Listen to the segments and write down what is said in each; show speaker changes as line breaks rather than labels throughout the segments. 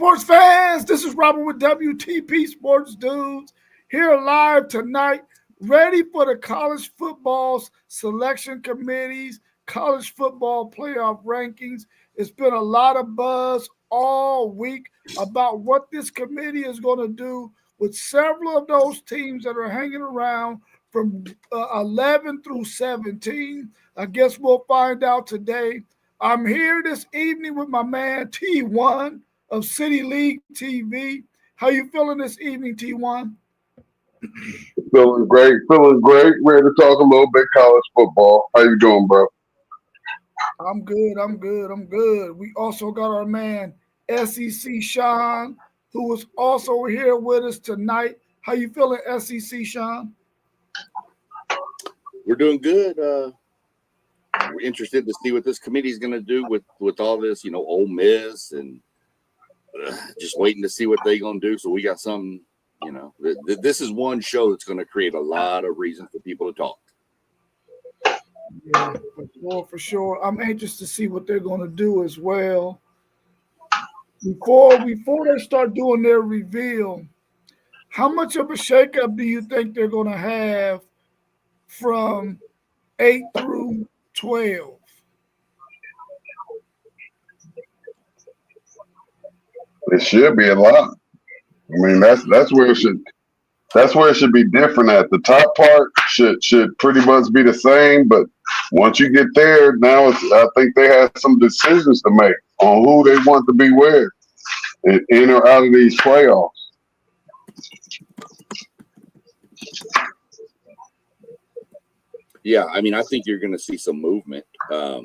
sports fans, this is Robert with WTP Sports Dudes here live tonight, ready for the college football selection committees, college football playoff rankings. It's been a lot of buzz all week about what this committee is going to do with several of those teams that are hanging around from 11 through 17. I guess we'll find out today. I'm here this evening with my man T1 of City League TV. How you feeling this evening, T1?
Feeling great. Ready to talk a little bit college football. How you doing, bro?
I'm good. We also got our man SEC Sean, who is also here with us tonight. How you feeling, SEC Sean?
We're doing good. We're interested to see what this committee is going to do with all this, Ole Miss, and just waiting to see what they're going to do. So we got some, this is one show that's going to create a lot of reasons for people to talk.
Yeah, for sure. I'm anxious to see what they're going to do as well. Before they start doing their reveal, how much of a shakeup do you think they're going to have from 8 through 12?
It should be a lot. I mean, that's where it should be different at. The top part should pretty much be the same, but once you get there, now I think they have some decisions to make on who they want to be where and in or out of these playoffs.
Yeah, I mean, I think you're going to see some movement. I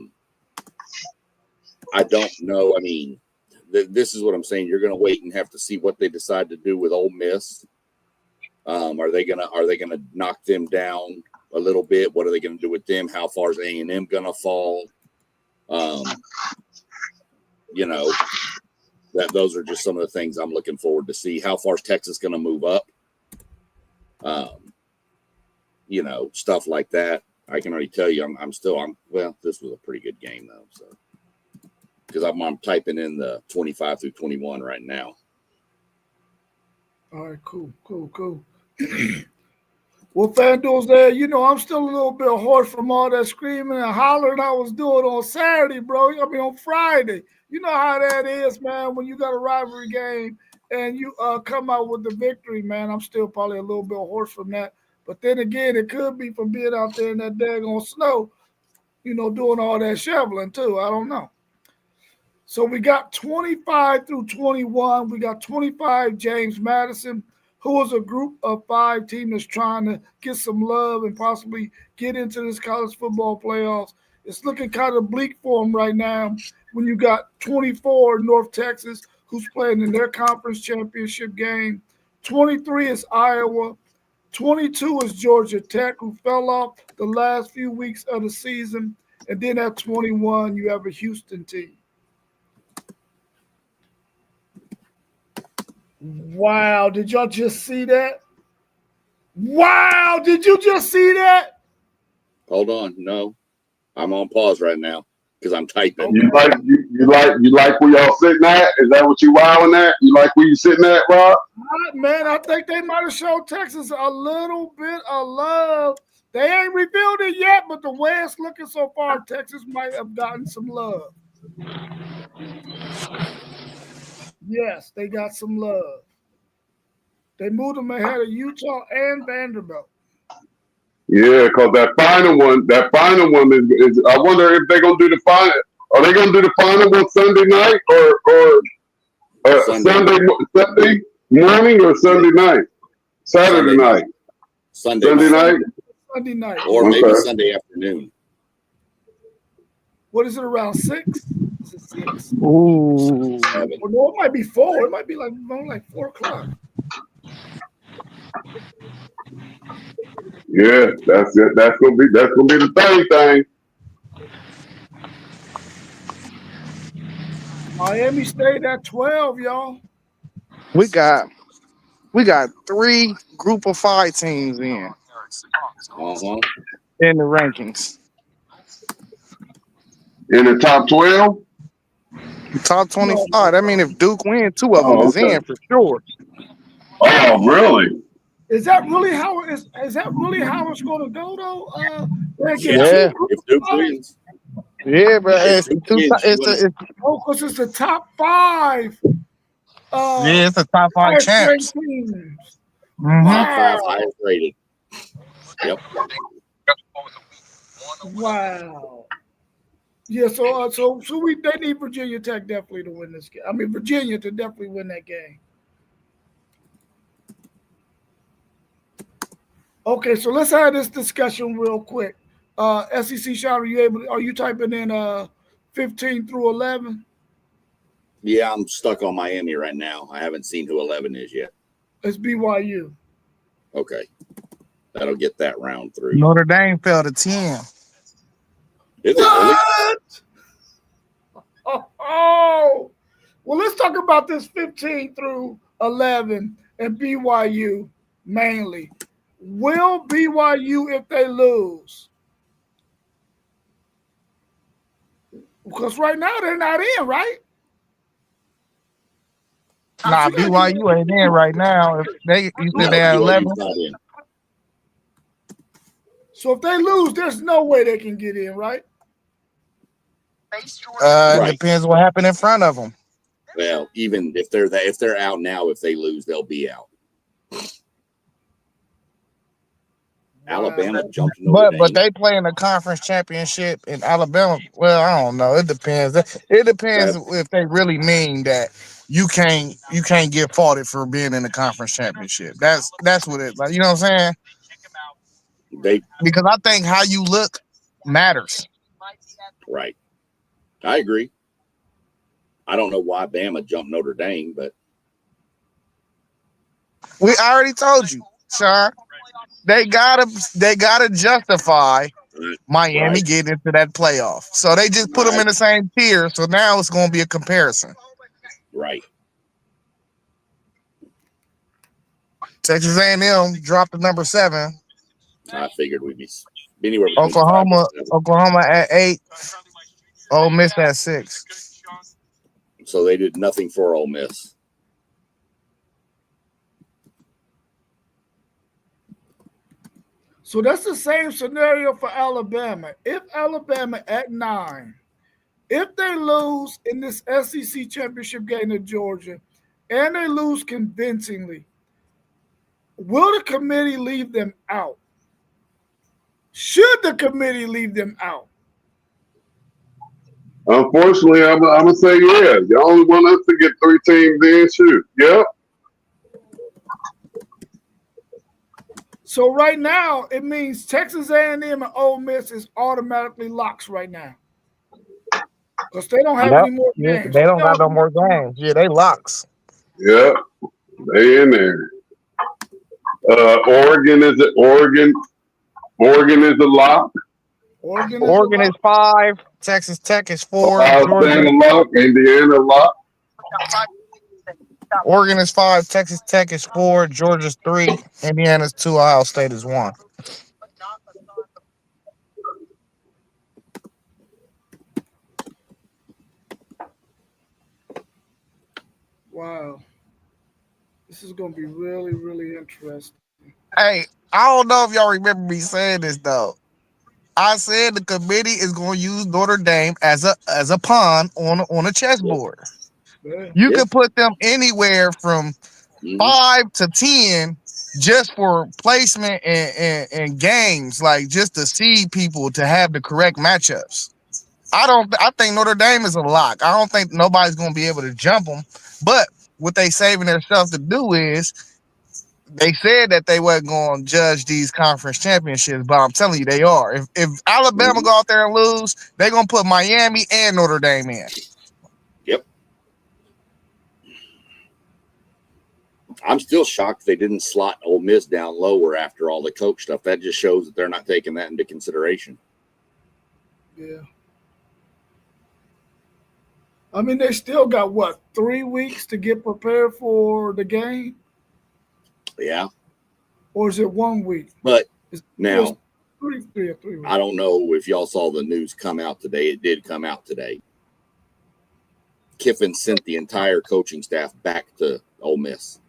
don't know. I mean, this is what I'm saying. You're going to wait and have to see what they decide to do with Ole Miss. Are they gonna knock them down a little bit? What are they going to do with them? How far is A&M going to fall? Those are just some of the things I'm looking forward to see. How far is Texas going to move up? Stuff like that. I can already tell you, this was a pretty good game though. So, because I'm typing in the 25 through 21 right now.
All right, cool. Well, FanDuel's there. I'm still a little bit hoarse from all that screaming and hollering I was doing on Saturday, bro. On Friday. You know how that is, man, when you got a rivalry game and you come out with the victory, man. I'm still probably a little bit hoarse from that. But then again, it could be from being out there in that daggone snow, doing all that shoveling too. I don't know. So we got 25 through 21. We got 25 James Madison, who is a group of 5 team that's trying to get some love and possibly get into this college football playoffs. It's looking kind of bleak for them right now when you got 24 North Texas, who's playing in their conference championship game. 23 is Iowa. 22 is Georgia Tech, who fell off the last few weeks of the season. And then at 21, you have a Houston team. Wow, did y'all just see that? Wow, did you just see that?
Hold on. No, I'm on pause right now because I'm typing.
You like where y'all sitting at? Is that what you wilding at? You like where you sitting at, Rob?
Man, I think they might have showed Texas a little bit of love. They ain't revealed it yet, but the way it's looking so far, Texas might have gotten some love. Yes, they got some love. They moved them ahead of Utah and Vanderbilt.
Yeah, because that final one is. I wonder if they're gonna do the final. Are they gonna do the final on Sunday night or Sunday morning or Sunday night? Saturday night.
Sunday
night.
Or maybe Sunday afternoon.
What is it, around 6? Is it 6?
Ooh.
Well, no, it might be 4. It might be like 4 o'clock.
Yeah, that's it. That's gonna be the thing.
Miami State at 12, y'all.
We got 3 group of 5 teams in the rankings.
In the top 12?
Top 25. I mean, if Duke wins, 2 of them
Oh,
is
okay.
in for sure.
Oh, really?
Is that really how it is? Is that really how it's going to go though? They get
Yeah.
Yeah.
two.
If Duke wins,
Yeah, bro.
if
It's
Duke
two.
wins, you
It's
win.
a, it's,
Oh, because it's the top 5
yeah, it's the top 5
highest ranked
champs.
teams.
Mm-hmm.
Top 5
Wow.
highest rated. Yep.
Wow. Yeah, so they need Virginia Tech definitely to win this game. I mean Virginia to definitely win that game. Okay, so let's have this discussion real quick. SEC shot, are you typing in 15 through 11?
Yeah, I'm stuck on Miami right now. I haven't seen who 11 is yet.
It's BYU.
Okay. That'll get that round through.
Notre Dame fell to 10.
Is it really?
What? Oh, well, let's talk about this 15 through 11 and BYU mainly. Will BYU, if they lose, because right now they're not in, right?
Nah, BYU ain't in right now. If you said
No,
they had 11.
BYU's not in.
So if they lose, there's no way they can get in, right?
It
Right.
depends what happened in front of them.
Well, even if they're out now, if they lose, they'll be out. Alabama jumped Notre Dame.
But they play in the conference championship in Alabama. Well, I don't know. It depends. It depends if they really mean that you can't get faulted for being in the conference championship. That's what it like. You know what I'm saying? Because I think how you look matters.
Right. I agree. I don't know why Bama jumped Notre Dame, but
I already told you, sir. They gotta justify Miami getting into that playoff. So they just put them in the same tier. So now it's going to be a comparison.
Right.
Texas A&M dropped to number 7.
I figured we'd be anywhere.
Oklahoma at 8. Ole Miss at 6.
So they did nothing for Ole Miss.
So that's the same scenario for Alabama. If Alabama at 9, if they lose in this SEC championship game to Georgia, and they lose convincingly, will the committee leave them out? Should the committee leave them out?
Unfortunately, I'm gonna say yeah. Y'all only want us to get 3 teams in. Shoot, yep.
So right now, it means Texas A&M and Ole Miss is automatically locks right now because they don't have any more games.
They don't got no more games. Yeah, they locks.
Yep, they in there. Oregon is a lock.
Oregon
is 5. Texas Tech is 4.
Ohio State a lock. Indiana lock.
Oregon is 5. Texas Tech is 4. Georgia's 3. Indiana's 2. Ohio State is 1.
Wow. This is going to be really, really interesting.
Hey, I don't know if y'all remember me saying this, though. I said the committee is going to use Notre Dame as a pawn on a chessboard.
Yeah.
You can put them anywhere from 5 to 10 just for placement and games, like just to seed people to have the correct matchups. I think Notre Dame is a lock. I don't think nobody's going to be able to jump them. But what they saving themselves to do is they said that they wasn't going to judge these conference championships, but I'm telling you, they are. If Alabama go out there and lose, they're going to put Miami and Notre Dame in.
Yep. I'm still shocked they didn't slot Ole Miss down lower after all the coach stuff. That just shows that they're not taking that into consideration.
Yeah. I mean, they still got, 3 weeks to get prepared for the game?
Yeah.
Or is it 1 week?
But now,
3 weeks.
I don't know if y'all saw the news come out today. It did come out today. Kiffin sent the entire coaching staff back to Ole Miss.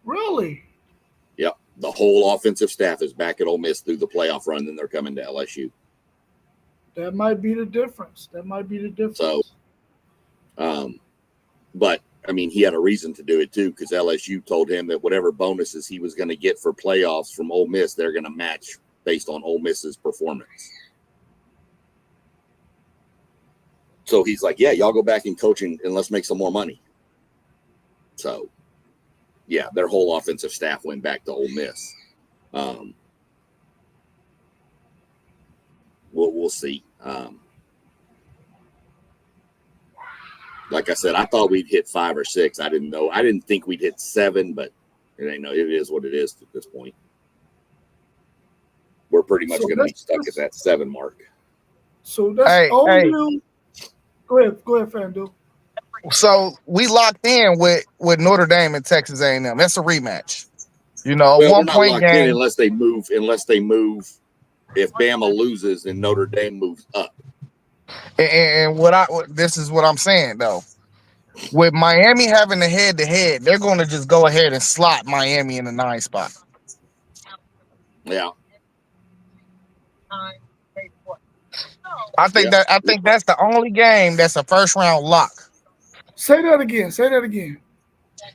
Really?
Yep. The whole offensive staff is back at Ole Miss through the playoff run, then they're coming to LSU.
That might be the difference.
So, but I mean, he had a reason to do it too, because LSU told him that whatever bonuses he was going to get for playoffs from Ole Miss, they're going to match based on Ole Miss's performance. So he's like, yeah, y'all go back and coaching and let's make some more money. So, yeah, their whole offensive staff went back to Ole Miss. We'll see. Like I said, I thought we'd hit 5 or 6. I didn't know. I didn't think we'd hit 7, but it ain't no. It is what it is at this point. We're pretty much going to be stuck at that 7 mark.
So that's OU. Go ahead, FanDuel.
So we locked in with Notre Dame and Texas A&M. That's a rematch. You know,
well,
1 point game
unless they move. If Bama loses, then Notre Dame moves up.
And this is what I'm saying though. With Miami having the head-to-head, they're going to just go ahead and slot Miami in the 9 spot.
Yeah.
I think that's the only game that's a first round lock.
Say that again.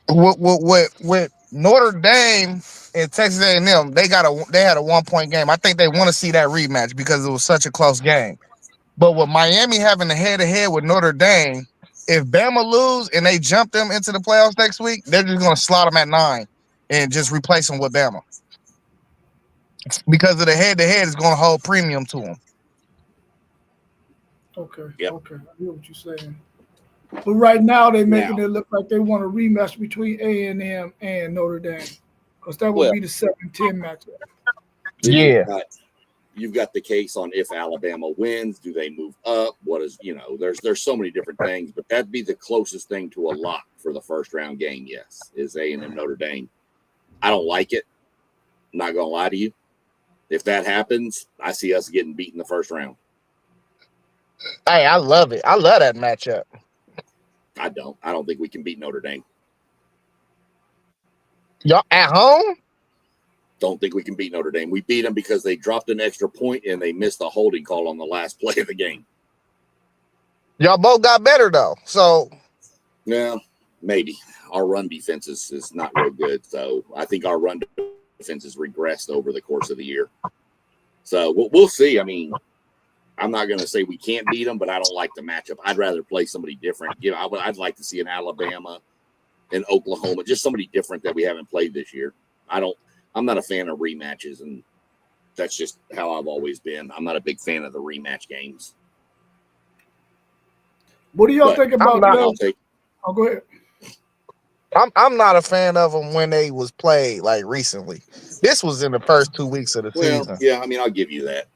With Notre Dame and Texas A&M, they had a 1 point game. I think they want to see that rematch because it was such a close game. But with Miami having the head-to-head with Notre Dame, if Bama lose and they jump them into the playoffs next week, they're just going to slot them at 9 and just replace them with Bama. Because of the head-to-head is going to hold premium to them.
Okay.
Yep.
Okay. I hear what you're saying. But right now they're making it look like they want a rematch between A&M and Notre Dame. Because that would be the 7-10 matchup.
Yeah.
You've got the case on if Alabama wins, do they move up? What is, there's so many different things, but that'd be the closest thing to a lock for the first round game, yes, is A&M Notre Dame. I don't like it. I'm not going to lie to you. If that happens, I see us getting beat in the first round.
Hey, I love it. I love that matchup.
I don't think we can beat Notre Dame.
Y'all at home?
Don't think we can beat Notre Dame. We beat them because they dropped an extra point and they missed a holding call on the last play of the game.
Y'all both got better though. So
yeah, maybe. Our run defense is not real good. So I think our run defense has regressed over the course of the year. So we'll see. I mean, I'm not going to say we can't beat them, but I don't like the matchup. I'd rather play somebody different. I'd like to see an Alabama and Oklahoma, just somebody different that we haven't played this year. I'm not a fan of rematches, and that's just how I've always been. I'm not a big fan of the rematch games.
What do y'all think about that? Go ahead.
I'm not a fan of them when they was played like recently. This was in the first 2 weeks of the season.
Yeah, I mean, I'll give you that.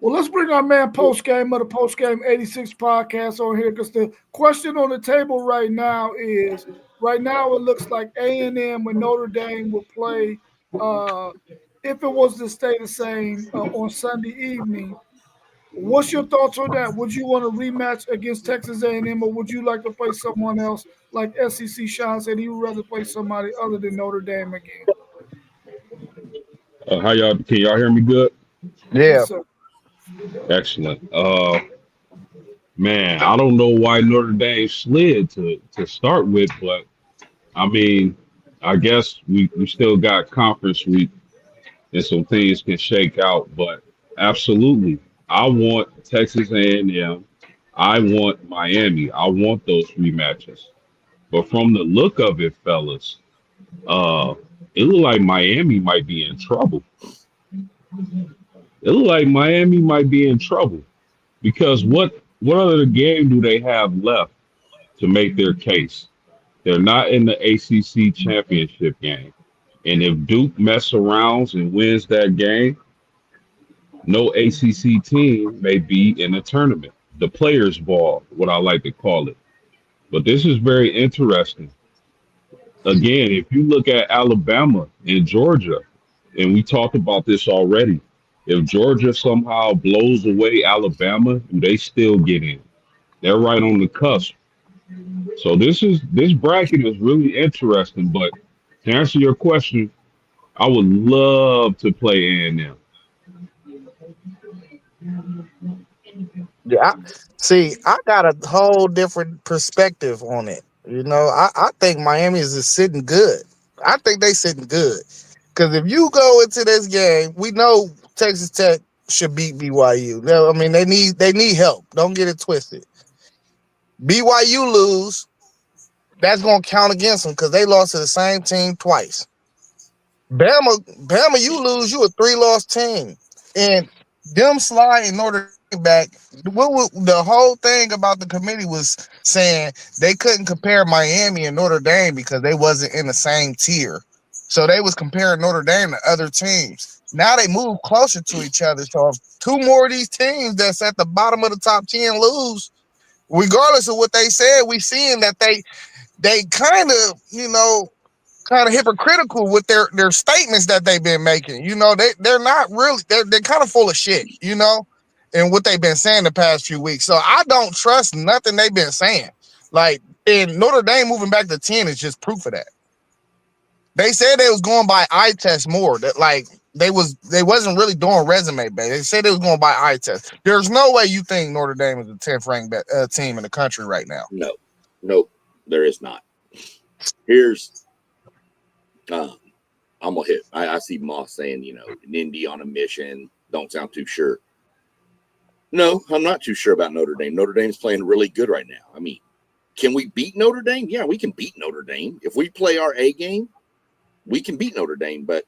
Well, let's bring our man Postgame of the Postgame 86 podcast on here, because the question on the table right now is, it looks like A&M and Notre Dame will play, if it was to stay the same, on Sunday evening. What's your thoughts on that? Would you want a rematch against Texas A&M, or would you like to play someone else? Like SEC Sean said, he would rather play somebody other than Notre Dame again.
How y'all? Can y'all hear me good?
Yeah.
Yes,
Excellent. Man, I don't know why Notre Dame slid to start with, but I mean, I guess we still got conference week and some things can shake out, but absolutely. I want Texas A&M. I want Miami. I want those rematches. But from the look of it, fellas, it looked like Miami might be in trouble. Because what other game do they have left to make their case? They're not in the ACC championship game. And if Duke mess around and wins that game, no ACC team may be in the tournament. The players' ball, what I like to call it. But this is very interesting. Again, if you look at Alabama and Georgia, and we talked about this already, If Georgia somehow blows away Alabama, do they still get in? They're right on the cusp. So this bracket is really interesting. But to answer your question, I would love to play A&M.
Yeah, see, I got a whole different perspective on it. I think Miami is just sitting good. I think they sitting good. Because if you go into this game, we know Texas Tech should beat BYU. I mean, they need help. Don't get it twisted. BYU lose, that's gonna count against them because they lost to the same team twice. Bama, you lose, you a 3-loss team, and them sliding Notre Dame back. The whole thing about the committee was saying they couldn't compare Miami and Notre Dame because they wasn't in the same tier, so they was comparing Notre Dame to other teams. Now they move closer to each other. So if two more of these teams that's at the bottom of the top 10 lose, regardless of what they said, we seeing that they kind of hypocritical with their statements that they've been making. They're not really they're kind of full of shit, and what they've been saying the past few weeks. So I don't trust nothing they've been saying. Like, and Notre Dame moving back to 10 is just proof of that. They said they was going by eye test more. That like they wasn't really doing resume based. They said they was going by eye test. There's no way you think Notre Dame is the 10th ranked team in the country right now.
No, there is not. Here's I'm gonna hit. I see Moss saying, Indy on a mission. Don't sound too sure. No, I'm not too sure about Notre Dame. Notre Dame's playing really good right now. I mean, can we beat Notre Dame? Yeah, we can beat Notre Dame. If we play our A game, we can beat Notre Dame. But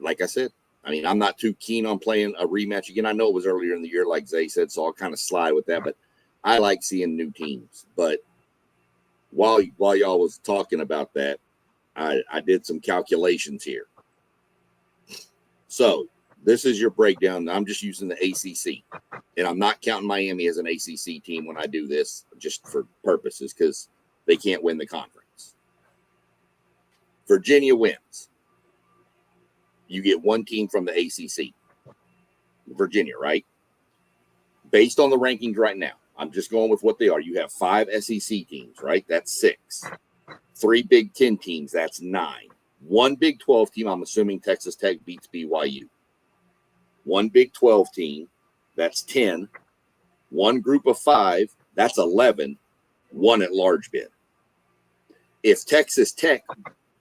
like I said, I'm not too keen on playing a rematch again. I know it was earlier in the year, like Zay said, so I'll kind of slide with that. But I like seeing new teams. But while y'all was talking about that, I did some calculations here. So this is your breakdown. I'm just using the ACC, and I'm not counting Miami as an ACC team when I do this, just for purposes, because they can't win the conference. Virginia wins. You get one team from the ACC. Virginia, right? Based on the rankings right now, I'm just going with what they are. You have 5 SEC teams, right? That's 6. 3 Big 10 teams, that's 9. 1 Big 12 team, I'm assuming Texas Tech beats BYU. 1 Big 12 team, that's 10. 1 group of 5, that's 11. 1 at large bid. If Texas Tech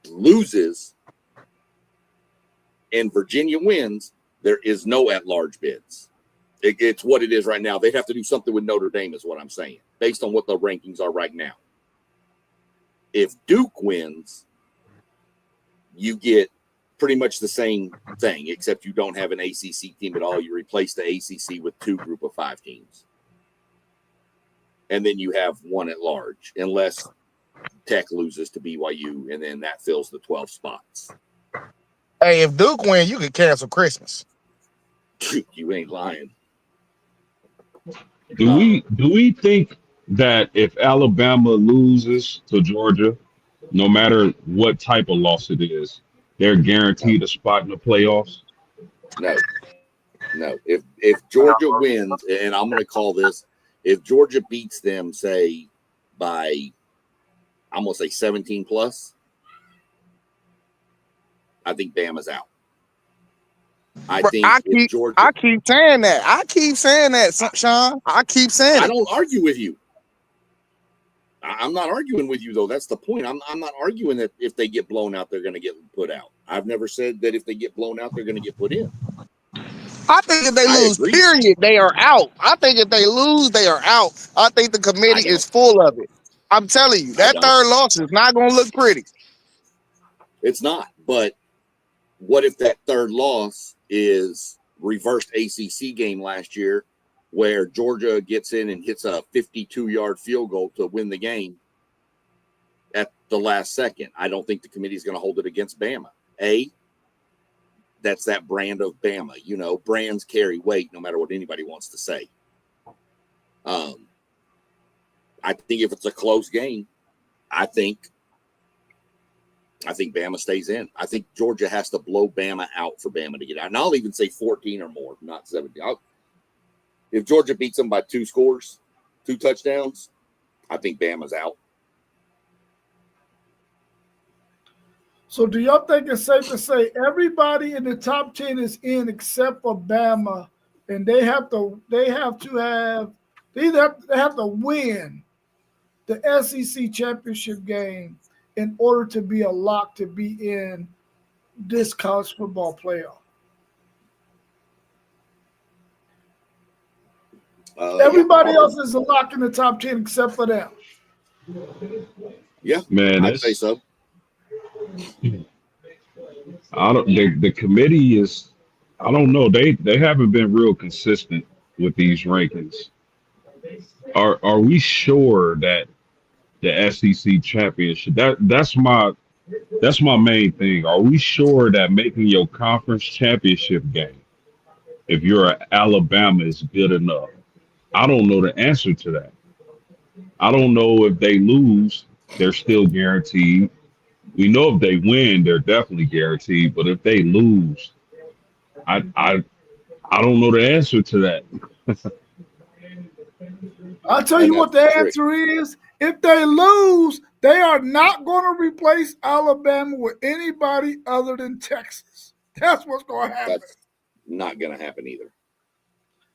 loses and Virginia wins, there is no at large bids. It's what it is right now. They'd have to do something with Notre Dame is what I'm saying, based on what the rankings are right now. If Duke wins, you get pretty much the same thing, except you don't have an ACC team at all. You replace the ACC with 2 group of 5 teams. And then you have 1 at large, unless Tech loses to BYU, and then that fills the 12 spots.
Hey, if Duke wins, you can cancel Christmas.
You ain't lying.
Do we think that if Alabama loses to Georgia, no matter what type of loss it is, they're guaranteed a spot in the playoffs?
No. If Georgia wins, and I'm going to call this, if Georgia beats them, say, by, I'm going to say 17 plus, I think Bama's out. I keep
saying that. I keep saying that, Sean. I keep saying
I don't argue with you. I'm not arguing with you, though. That's the point. I'm not arguing that if they get blown out, they're going to get put out. I've never said that if they get blown out, they're going to get put in.
I think if they lose, period, they are out. I think if they lose, they are out. I think the committee is full of it. I'm telling you, that third loss is not going to look pretty.
It's not. But what if that third loss is reversed ACC game last year, where Georgia gets in and hits a 52-yard field goal to win the game at the last second? I don't think the committee is going to hold it against Bama. That's that brand of Bama. Brands carry weight no matter what anybody wants to say. I think if it's a close game, I think I think Bama stays in. I think Georgia has to blow Bama out for Bama to get out. And I'll even say 14 or more, not 17. If Georgia beats them by 2 scores, 2 touchdowns, I think Bama's out.
So do y'all think it's safe to say everybody in the top 10 is in except for Bama, and they have to win the SEC championship game in order to be a lock to be in this college football playoff? Everybody else is a lock in the top 10 except for them.
Yeah,
man,
I'd say so.
The committee is, I don't know. They haven't been real consistent with these rankings. Are we sure that the SEC championship, that's my main thing. Are we sure that making your conference championship game, if you're at Alabama, is good enough? I don't know the answer to that. I don't know if they lose, they're still guaranteed. We know if they win, they're definitely guaranteed. But if they lose, I don't know the answer to that.
I'll tell you what the answer is. If they lose, they are not going to replace Alabama with anybody other than Texas. That's what's going to happen.
That's not going to happen either.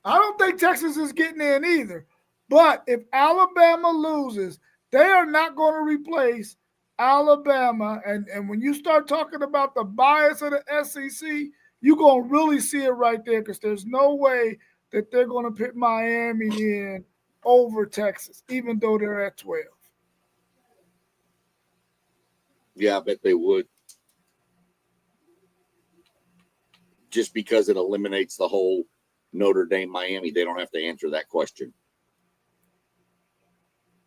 I don't think Texas is getting in either. But if Alabama loses, they are not going to replace Alabama. And when you start talking about the bias of the SEC, you're going to really see it right there, because there's no way that they're going to put Miami in over Texas, even though they're at 12.
Yeah, I bet they would. Just because it eliminates the whole Notre Dame, Miami, they don't have to answer that question.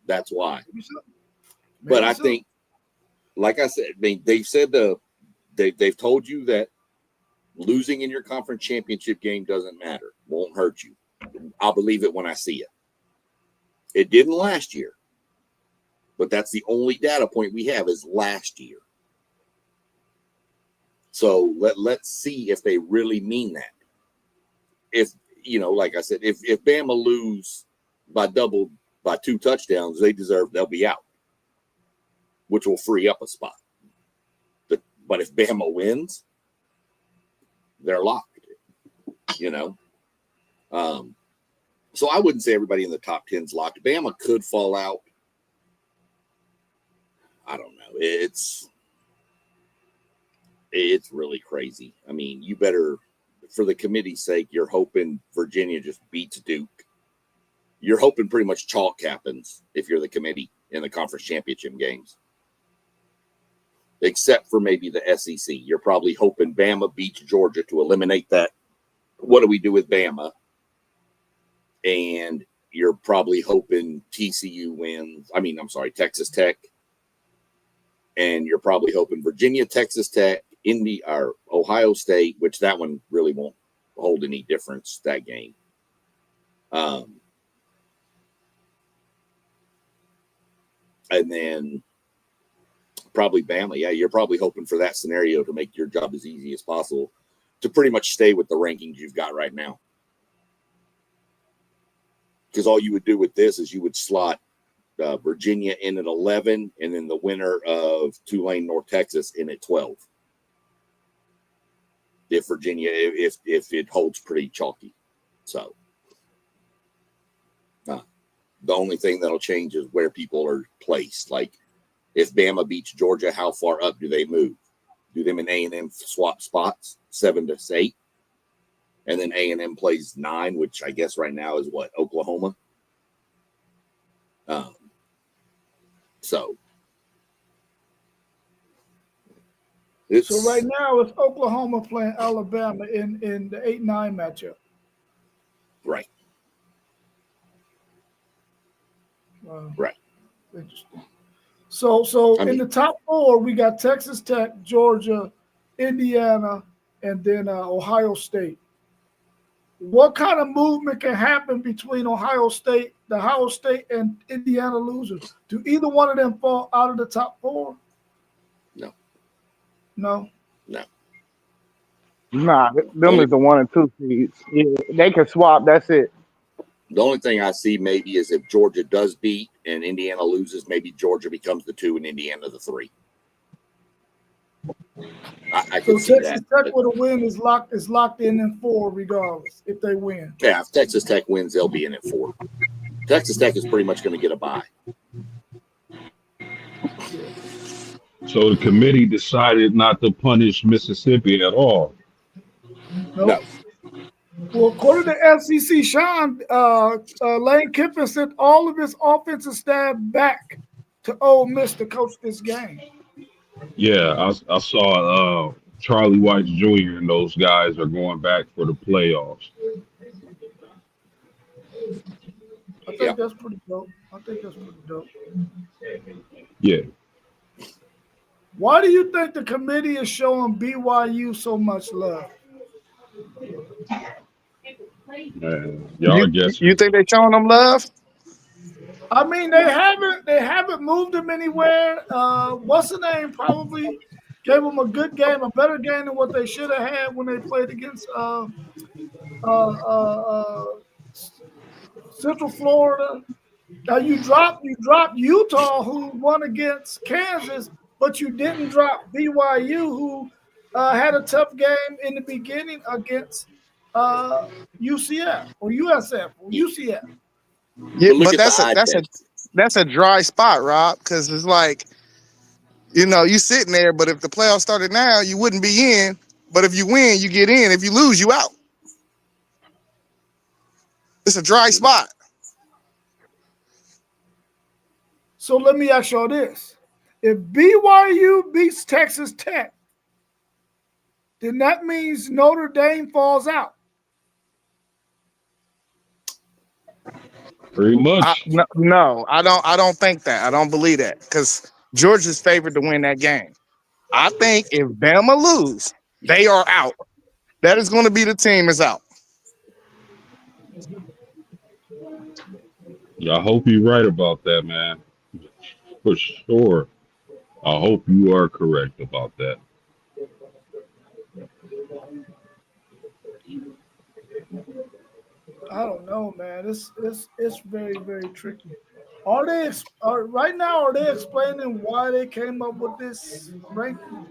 That's why. But I think, like I said, they've said they've told you that losing in your conference championship game doesn't matter, won't hurt you. I'll believe it when I see it. It didn't last year, but that's the only data point we have is last year. So let's see if they really mean that. If, like I said, if Bama lose by 2 touchdowns, they'll be out, which will free up a spot. But if Bama wins, they're locked, So I wouldn't say everybody in the top 10 is locked. Bama could fall out. I don't know. It's really crazy. I mean, you better, for the committee's sake, you're hoping Virginia just beats Duke. You're hoping pretty much chalk happens if you're the committee in the conference championship games. Except for maybe the SEC. You're probably hoping Bama beats Georgia to eliminate that. What do we do with Bama? And you're probably hoping TCU wins. Texas Tech. And you're probably hoping Virginia, Texas Tech, or Ohio State, which that one really won't hold any difference, that game. And then probably Bama. Yeah, you're probably hoping for that scenario to make your job as easy as possible to pretty much stay with the rankings you've got right now. Because all you would do with this is you would slot Virginia in at 11, and then the winner of Tulane, North Texas in at 12. If Virginia, if it holds pretty chalky. So the only thing that'll change is where people are placed. Like if Bama beats Georgia, how far up do they move? Do them and A&M swap spots 7 to 8? And then A&M plays 9, which I guess right now is what, Oklahoma? So
right now it's Oklahoma playing Alabama in the 8-9 matchup.
Right. Right.
Interesting. So in the top 4, we got Texas Tech, Georgia, Indiana, and then Ohio State. What kind of movement can happen between the Ohio State and Indiana losers? Do either one of them fall out of the top 4?
No.
No.
Nah, them
Only
is the 1 and 2 seeds. Yeah, they can swap. That's it.
the only thing I see maybe is if Georgia does beat and Indiana loses, maybe Georgia becomes the 2 and Indiana the 3. I
So
could see
Texas
that.
Tech
But
with a win is locked in 4 regardless if they win.
yeah, if Texas Tech wins, they'll be in at 4. Texas Tech is pretty much going to get a bye.
Yeah.
So the committee decided not to punish Mississippi at all.
Nope.
No.
Well, according to FCC, Sean, Lane Kiffin sent all of his offensive staff back to Ole Miss to coach this game.
Yeah, I saw Charlie White Jr. and those guys are going back for the playoffs.
I think
Yeah.
that's pretty dope.
Yeah.
Why do you think the committee is showing BYU so much love?
Man, y'all
You
guessing.
think they showing them love?
I mean, they haven't moved him anywhere. What's the name? Probably gave them a good game, a better game than what they should have had when they played against Central Florida. Now you dropped Utah, who won against Kansas, but you didn't drop BYU, who had a tough game in the beginning against UCF or USF or UCF.
Yeah,
But look
but
at the eye test.
that's a dry spot, Rob, because it's like, you sitting there, but if the playoffs started now, you wouldn't be in. But if you win, you get in. If you lose, you out. It's a dry spot.
So let me ask y'all this. If BYU beats Texas Tech, then that means Notre Dame falls out.
Pretty much.
No, I don't think that. I don't believe that because Georgia's favored to win that game. I think if Bama lose, they are out. That is going to be the team is out.
I hope you're right about that, man. For sure. I hope you are correct about that.
I don't know, man. It's very, very tricky. Are they right now? Are they explaining why they came up with this ranking?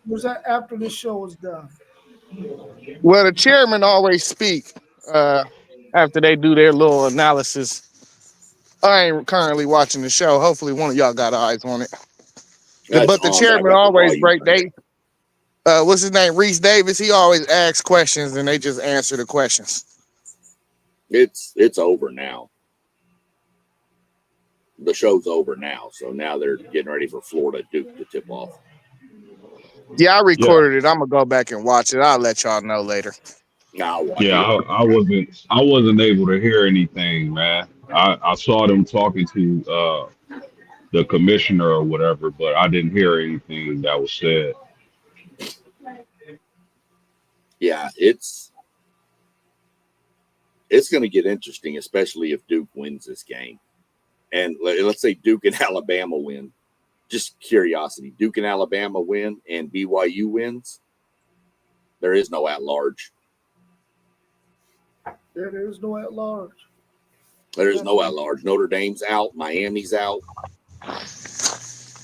Was that after the show was done?
Well, the chairman always speak after they do their little analysis. I ain't currently watching the show. Hopefully, one of y'all got eyes on it.
It's
But the
on, but I
chairman
got the
always
volume
break
turned
they. What's his name? Reese Davis. He always asks questions and they just answer the questions.
It's over now. The show's over now, so now they're getting ready for Florida Duke to tip off.
Yeah, I
Yeah.
recorded it. I'm gonna go back and watch it. I'll let y'all know later.
Yeah, I wasn't able to hear anything, man. I saw them talking to the commissioner or whatever, but I didn't hear anything that was said.
Yeah, it's going to get interesting, especially if Duke wins this game. And let's say Duke and Alabama win. Just curiosity. Duke and Alabama win and BYU wins. There is no at-large.
There is no at-large.
There is no at-large. Notre Dame's out. Miami's out.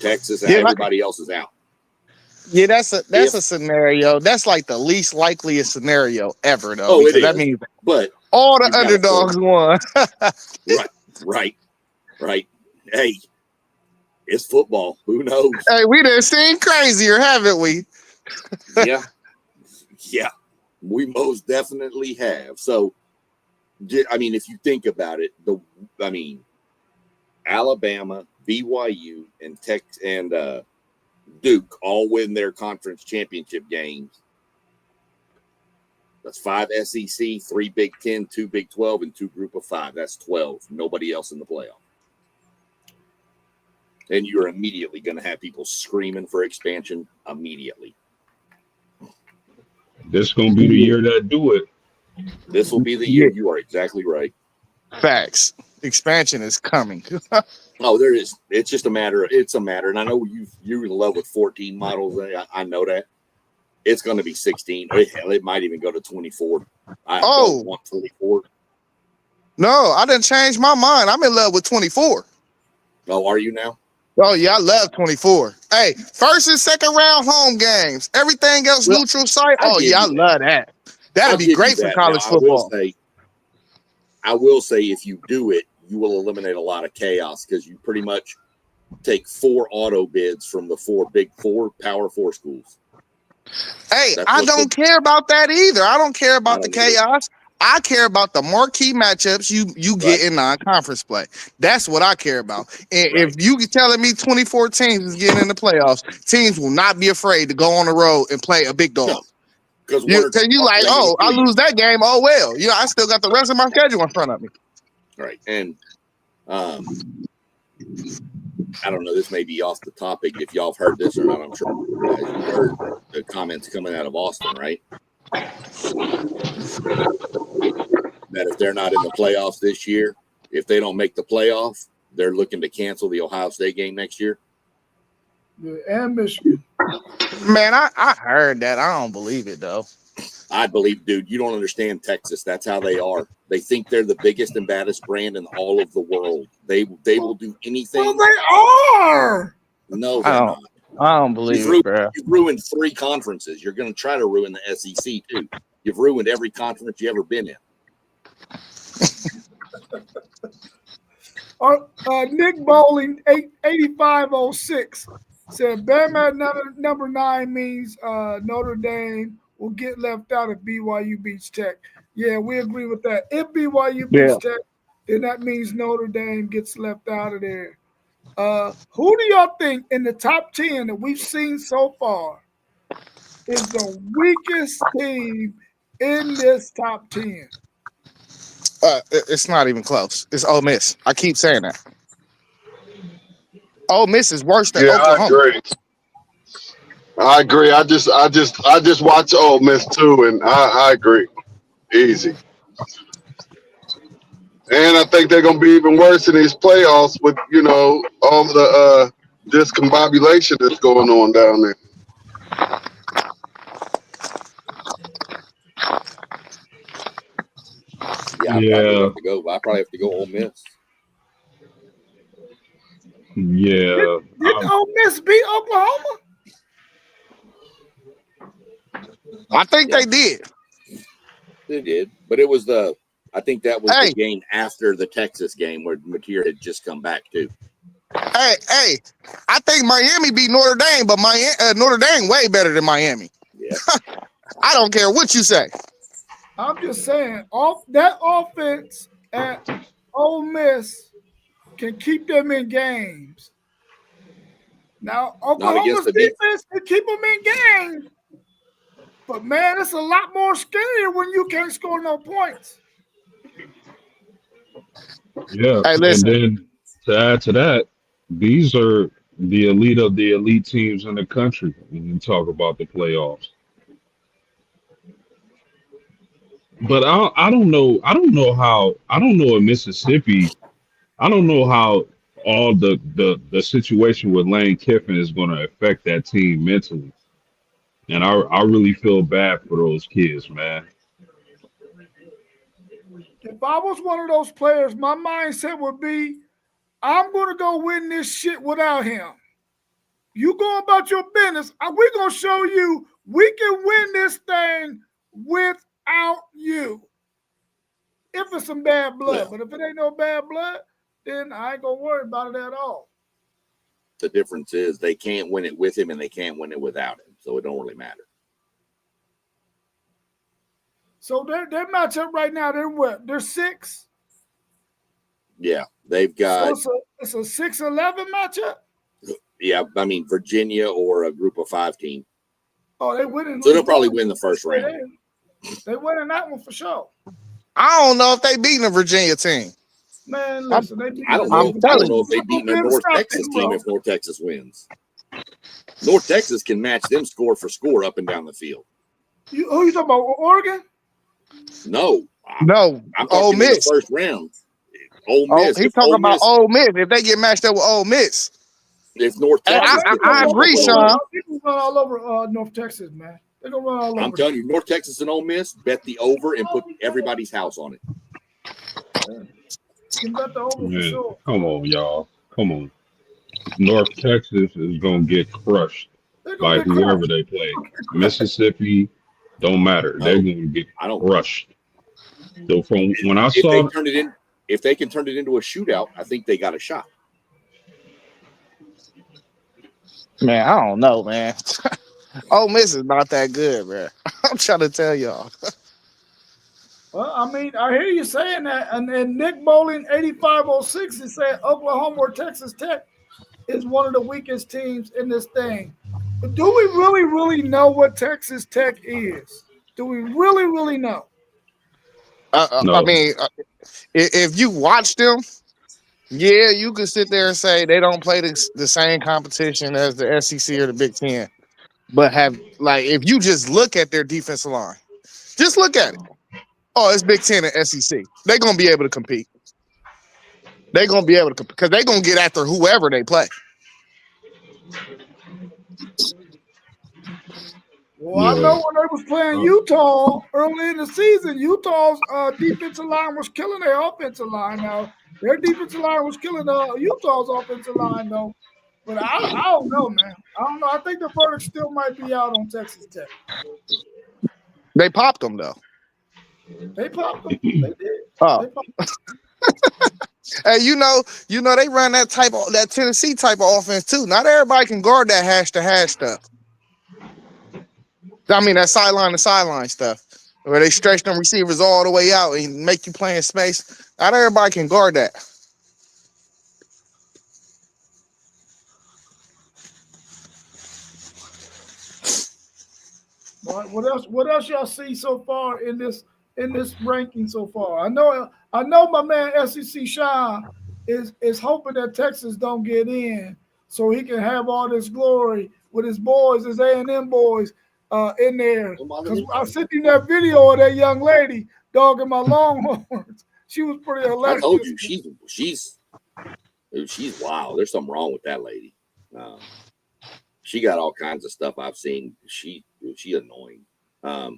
Texas, everybody else is out.
Yeah, that's a scenario. That's like the least likeliest scenario ever, though.
Oh, it is.
That means
but
all the underdogs won.
Right. Hey, it's football. Who knows?
Hey, we done seen crazier, haven't we?
Yeah. We most definitely have. So, I mean, if you think about it, Alabama, BYU, and Texas and Duke all win their conference championship games. That's 5 SEC, 3 Big 10, 2 Big 12, and 2 Group of 5. That's 12. Nobody else in the playoff. And you're immediately going to have people screaming for expansion immediately.
This is going to be the year that do it.
This will be the year. You are exactly right.
Facts. Expansion is coming.
Oh, there is. It's just a matter. It's a matter, and I know you're in love with 14 models. I know that. It's going to be 16. Hell, it might even go to 24. I don't want 24.
No, I didn't change my mind. I'm in love with 24.
Oh, are you now?
Oh yeah, I love 24. Hey, first and second round home games. Everything else neutral site. Oh yeah, I love that. That'd be great for college football.
I will say, if you do it, you will eliminate a lot of chaos because you pretty much take 4 auto bids from the 4 big 4 Power 4 schools.
Hey, I don't care about that either. I don't care about the chaos. I care about the marquee matchups you get in non-conference play. That's what I care about. And if you telling me 24 teams is getting in the playoffs, teams will not be afraid to go on the road and play a big dog.
No, because
you like, oh, I lose that game. Oh well, I still got the rest of my schedule in front of me.
Right, and I don't know. This may be off the topic if y'all have heard this or not. I'm sure you guys have heard the comments coming out of Austin, right? That if they're not in the playoffs this year, if they don't make the playoff, they're looking to cancel the Ohio State game next year.
Yeah, and Michigan.
Man, I heard that. I don't believe it though.
I believe, dude, you don't understand Texas. That's how they are. They think they're the biggest and baddest brand in all of the world. They will do anything.
Well, they are.
No, they're not.
I don't believe it, bro.
You've ruined 3 conferences. You're going to try to ruin the SEC too. You've ruined every conference you've ever been in.
Nick Bowling 8506 said Bama at number 9 means Notre Dame will get left out if BYU beats Tech. Yeah, we agree with that. If BYU beats Tech, then that means Notre Dame gets left out of there. Who do y'all think in the top 10 that we've seen so far is the weakest team in this top 10?
It's not even close. It's Ole Miss. I keep saying that. Ole Miss is worse than Oklahoma.
I agree. I just watch Ole Miss too, and I agree. Easy. And I think they're gonna be even worse in these playoffs with all the discombobulation that's going on down there.
Yeah, I probably have to go Ole Miss.
Yeah.
Didn't Ole Miss beat Oklahoma?
I think they did.
They did, but it was I think that was the game after the Texas game where Mateer had just come back too.
Hey, I think Miami beat Notre Dame, but Notre Dame way better than Miami.
Yeah.
I don't care what you say.
I'm just saying, that offense at Ole Miss can keep them in games. Now, Oklahoma's defense can keep them in games. But, man, it's a lot more scarier when you can't score no points.
Yeah,
hey, listen.
And then to add to that, these are the elite of the elite teams in the country when you talk about the playoffs. But I don't know in Mississippi, I don't know how all the situation with Lane Kiffin is going to affect that team mentally. And I really feel bad for those kids, man.
If I was one of those players, my mindset would be, I'm going to go win this shit without him. You go about your business. We're going to show you we can win this thing without you. If it's some bad blood. But if it ain't no bad blood, then I ain't going to worry about it at all.
The difference is they can't win it with him and they can't win it without him. So it don't really matter.
So their matchup right now, they're what? They're 6?
Yeah, they've got.
So it's a 6-11 matchup?
Yeah, I mean, Virginia or a group of 5 team.
Oh, they winning.
So they'll probably win the first round.
They winning that one for sure.
I don't know if they beating a Virginia team.
Man, listen,
I don't know if they beat a North Texas team if North Texas wins. North Texas can match them score for score up and down the field.
Who you talking about? Oregon?
No.
I'm
talking in the first round. Ole Miss.
He's talking about Ole Miss. If they get matched up with Ole Miss,
if North
hey,
Texas,
I agree, Sean.
They're gonna run all over North Texas, man. They're gonna run all over.
I'm telling you, North Texas and Ole Miss, bet the over and put everybody's house on it.
You can bet the over for sure.
Come on, y'all. Come on. North Texas is gonna get crushed by whoever they play. Mississippi, don't matter. They're gonna get crushed. So from when I saw,
if they can turn it into a shootout, I think they got a shot.
Man, I don't know, man. Ole Miss is not that good, man. I'm trying to tell y'all.
Well, I mean, I hear you saying that, and Nick Bowling 8506 is saying Oklahoma or Texas Tech is one of the weakest teams in this thing. But do we really know what Texas Tech is? Do we really know?
No.
I mean, if you watch them, yeah, you could sit there and say they don't play the same competition as the SEC or the Big Ten. But if you just look at their defensive line, just look at it. Oh, it's Big Ten and SEC. They're going to be able to compete. They're going to be able to compete because they're going to get after whoever they play.
Well, I know when they was playing Utah early in the season, Utah's defensive line was killing their offensive line. Now, their defensive line was killing Utah's offensive line, though. But I don't know, man. I don't know. I think the verdict still might be out on Texas Tech.
They popped them, though.
They popped them. They did.
Oh. Hey, you know, they run that Tennessee type of offense too. Not everybody can guard that hash-to-hash stuff. I mean, that sideline to sideline stuff, where they stretch them receivers all the way out and make you play in space. Not everybody can guard that.
What else y'all see so far in this ranking so far? I know my man SEC Sean is hoping that Texas don't get in so he can have all this glory with his boys, his A&M boys in there. Because I sent you that video of that young lady dogging my Longhorns. She was pretty hilarious.
I told you she's wild. There's something wrong with that lady. She got all kinds of stuff I've seen. She annoying. I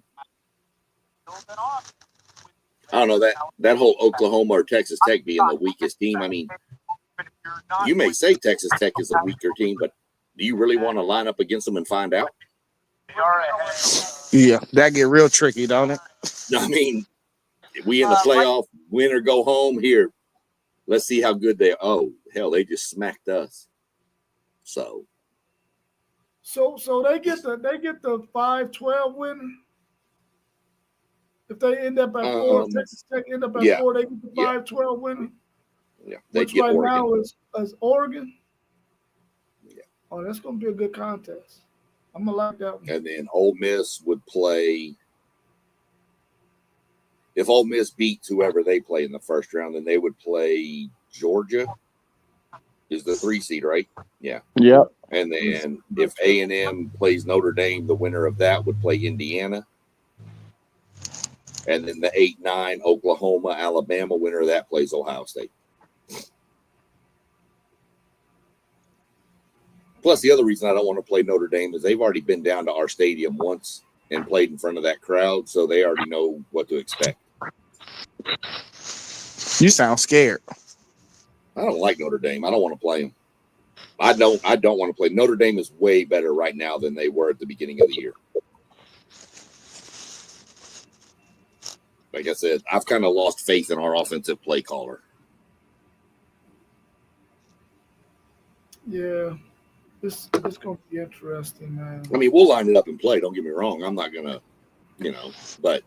don't know that whole Oklahoma or Texas Tech being the weakest team. I mean, you may say Texas Tech is a weaker team, but do you really want to line up against them and find out?
Yeah, that get real tricky, don't it?
I mean, if we in the playoff, win or go home here. Let's see how good they are. Oh, hell, they just smacked us. So
they get the 5-12 win. If they end up at 4, Texas Tech end up at 4, they get the 5-12 win.
Yeah,
which right Oregon. Now is Oregon. Yeah. Oh, that's gonna be a good contest. I'm gonna like that one.
And then Ole Miss would play. If Ole Miss beats whoever they play in the first round, then they would play Georgia. Is the 3 seed, right? Yeah.
Yep.
And then if A&M plays Notre Dame, the winner of that would play Indiana. And then the 8-9 Oklahoma, Alabama winner of that plays Ohio State. Plus, the other reason I don't want to play Notre Dame is they've already been down to our stadium once and played in front of that crowd, so they already know what to expect.
You sound scared.
I don't like Notre Dame. I don't want to play them. I don't want to play. Notre Dame is way better right now than they were at the beginning of the year. Like I said, I've kind of lost faith in our offensive play caller.
Yeah. It's going to be interesting, man.
I mean, we'll line it up and play. Don't get me wrong. I'm not going to, but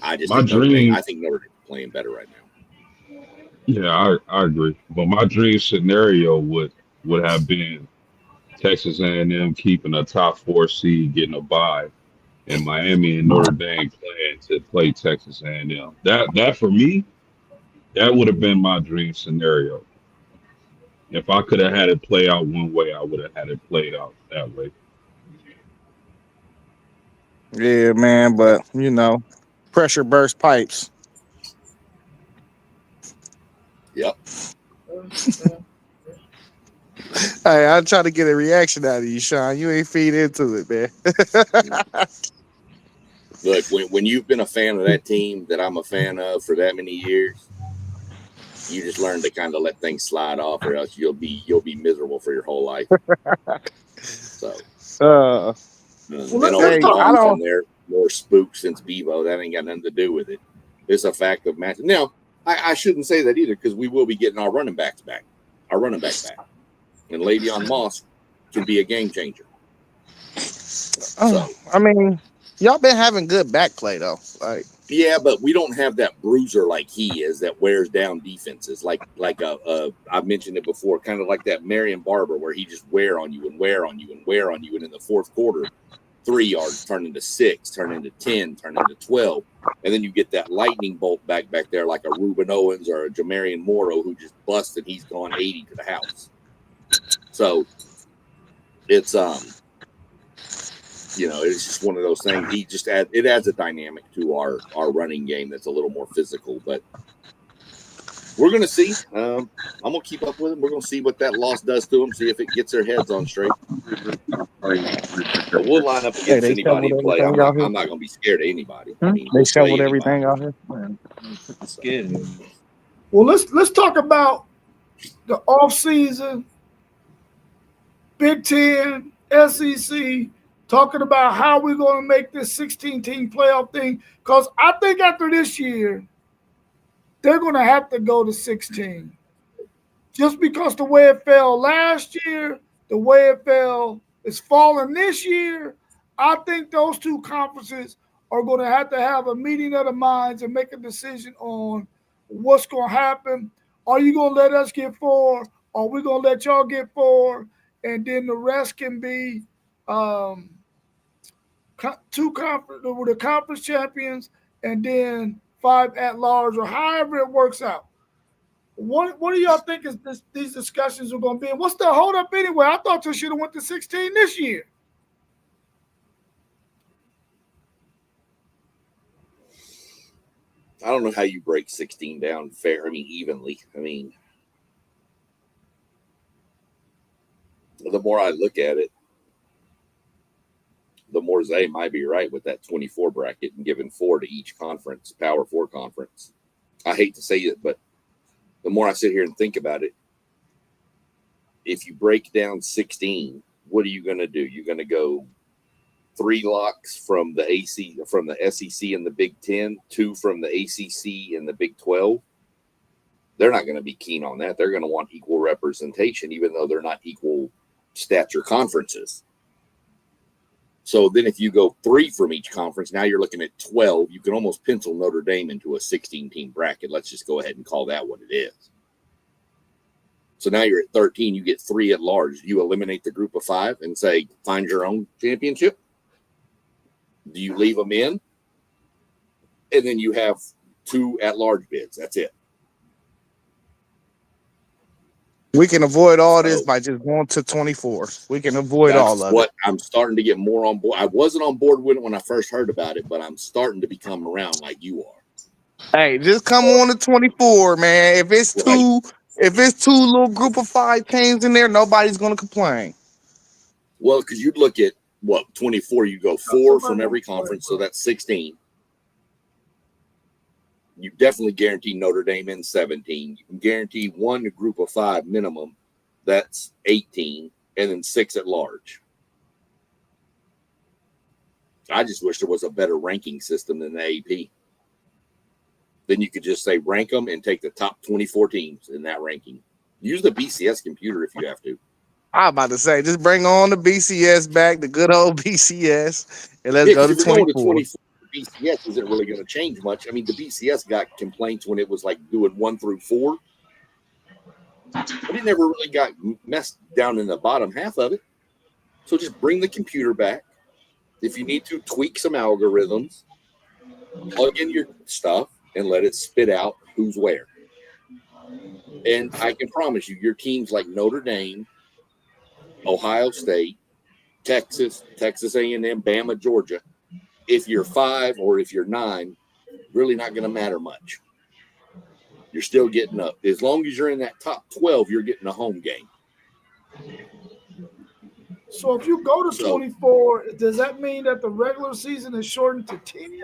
I just think Notre Dame is playing better right now.
Yeah, I agree. But my dream scenario would have been Texas A&M keeping a top 4 seed, getting a bye, and Miami and Notre Dame playing to play Texas A&M. That for me, that would have been my dream scenario. If I could have had it play out one way, I would have had it played out that way.
Yeah, man, but pressure burst pipes.
Yep.
Hey, I'm trying to get a reaction out of you, Sean. You ain't feed into it, man.
Look, when you've been a fan of that team that I'm a fan of for that many years, you just learn to kind of let things slide off, or else you'll be miserable for your whole life. So,
well,
and
let's
hey,
talk
I
Omar's
about.
don't.
in there more spooked since Bebo. That ain't got nothing to do with it. It's a fact of match. Now, I shouldn't say that either, because we will be getting our running backs back, our running back back, and Le'Veon Moss can be a game changer. So,
I mean, y'all been having good back play though. Like,
yeah, but we don't have that bruiser like he is that wears down defenses. Like I've mentioned it before, kind of like that Marion Barber, where he just wear on you and wear on you and wear on you, and in the fourth quarter, 3 yards turn into 6, turn into 10, turn into 12, and then you get that lightning bolt back there like a Reuben Owens or a Jamarian Morrow who just busts and he's gone 80 to the house. So it's it's just one of those things. He just adds a dynamic to our running game that's a little more physical. But we're gonna see. I'm gonna keep up with him. We're gonna see what that loss does to them. See if it gets their heads on straight. But we'll line up against anybody and play. I'm not gonna be scared of anybody. I mean,
they
we'll play
shoveled
anybody.
everything out here.
Scared.
Well, let's talk about the offseason, Big Ten, SEC, talking about how we're going to make this 16-team playoff thing. Because I think after this year, they're going to have to go to 16. Just because the way it fell last year, the way it fell is falling this year, I think those two conferences are going to have a meeting of the minds and make a decision on what's going to happen. Are you going to let us get 4? Are we going to let y'all get 4? And then the rest can be two conference with the conference champions and then 5 at large, or however it works out. What do y'all think is these discussions are going to be? And what's the hold up anyway? I thought you should have went to 16 this year.
I don't know how you break 16 down fair. I mean, evenly. I mean, the more I look at it, the more Zay might be right with that 24 bracket and giving 4 to each conference, Power 4 conference. I hate to say it, but the more I sit here and think about it, if you break down 16, what are you going to do? You're going to go 3 locks from the SEC and the Big 10, 2 from the ACC and the Big 12. They're not going to be keen on that. They're going to want equal representation, even though they're not equal stature conferences. So then if you go 3 from each conference, now you're looking at 12. You can almost pencil Notre Dame into a 16-team bracket. Let's just go ahead and call that what it is. So now you're at 13. You get 3 at large. You eliminate the group of 5 and say, find your own championship. Do you leave them in? And then you have 2 at-large bids. That's it.
We can avoid all this by just going to 24. We can avoid all of it. That's
what I'm starting to get more on board. I wasn't on board with it when I first heard about it, but I'm starting to become around like you are.
Hey, just come on to 24, man. If it's two little group of 5 teams in there, nobody's gonna complain.
Well, because you'd look at 24, you go 4 from every conference, so that's 16. You definitely guarantee Notre Dame in 17. You can guarantee 1 group of 5 minimum. That's 18, and then 6 at large. I just wish there was a better ranking system than the AP. Then you could just say rank them and take the top 24 teams in that ranking. Use the BCS computer if you have to.
I'm about to say, just bring on the BCS back, the good old BCS, and let's go to 24. Going to 24.
BCS isn't really going to change much. I mean, the BCS got complaints when it was like doing 1 through 4, but it never really got messed down in the bottom half of it. So just bring the computer back. If you need to tweak some algorithms, plug in your stuff and let it spit out who's where. And I can promise you, your teams like Notre Dame, Ohio State, Texas A&M, Bama, Georgia, if you're 5 or if you're 9, really not going to matter much. You're still getting up. As long as you're in that top 12, you're getting a home game.
So if you go to 24, does that mean that the regular season is shortened to 10?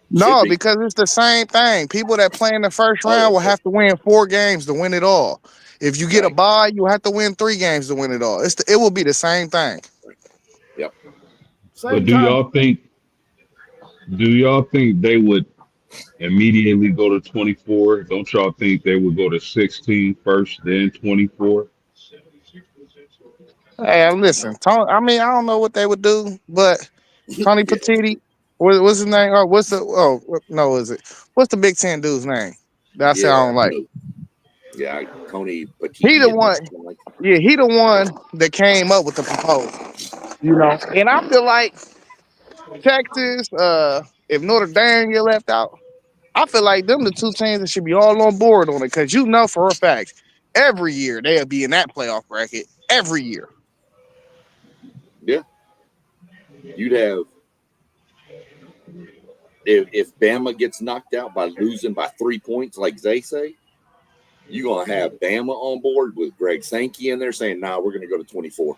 No, because it's the same thing. People that play in the first round will have to win 4 games to win it all. If you get a bye, you have to win 3 games to win it all. It will be the same thing.
Yep.
But do y'all think they would immediately go to 24? Don't y'all think they would go to 16 first, then 24?
Hey, listen, Tony, I mean, I don't know what they would do, but Tony Petitti, what's his name? Oh, what's the Big Ten dude's name? That I say I don't like.
Yeah, Tony Petitti.
He the one. Yeah, he the one that came up with the proposal. You know, and I feel like Texas, if Notre Dame get left out, I feel like them the 2 teams that should be all on board on it, because you know for a fact every year they'll be in that playoff bracket every year.
Yeah, you'd have if Bama gets knocked out by losing by 3 points, like they say, you're gonna have Bama on board with Greg Sankey in there saying, "Nah, we're gonna go to 24."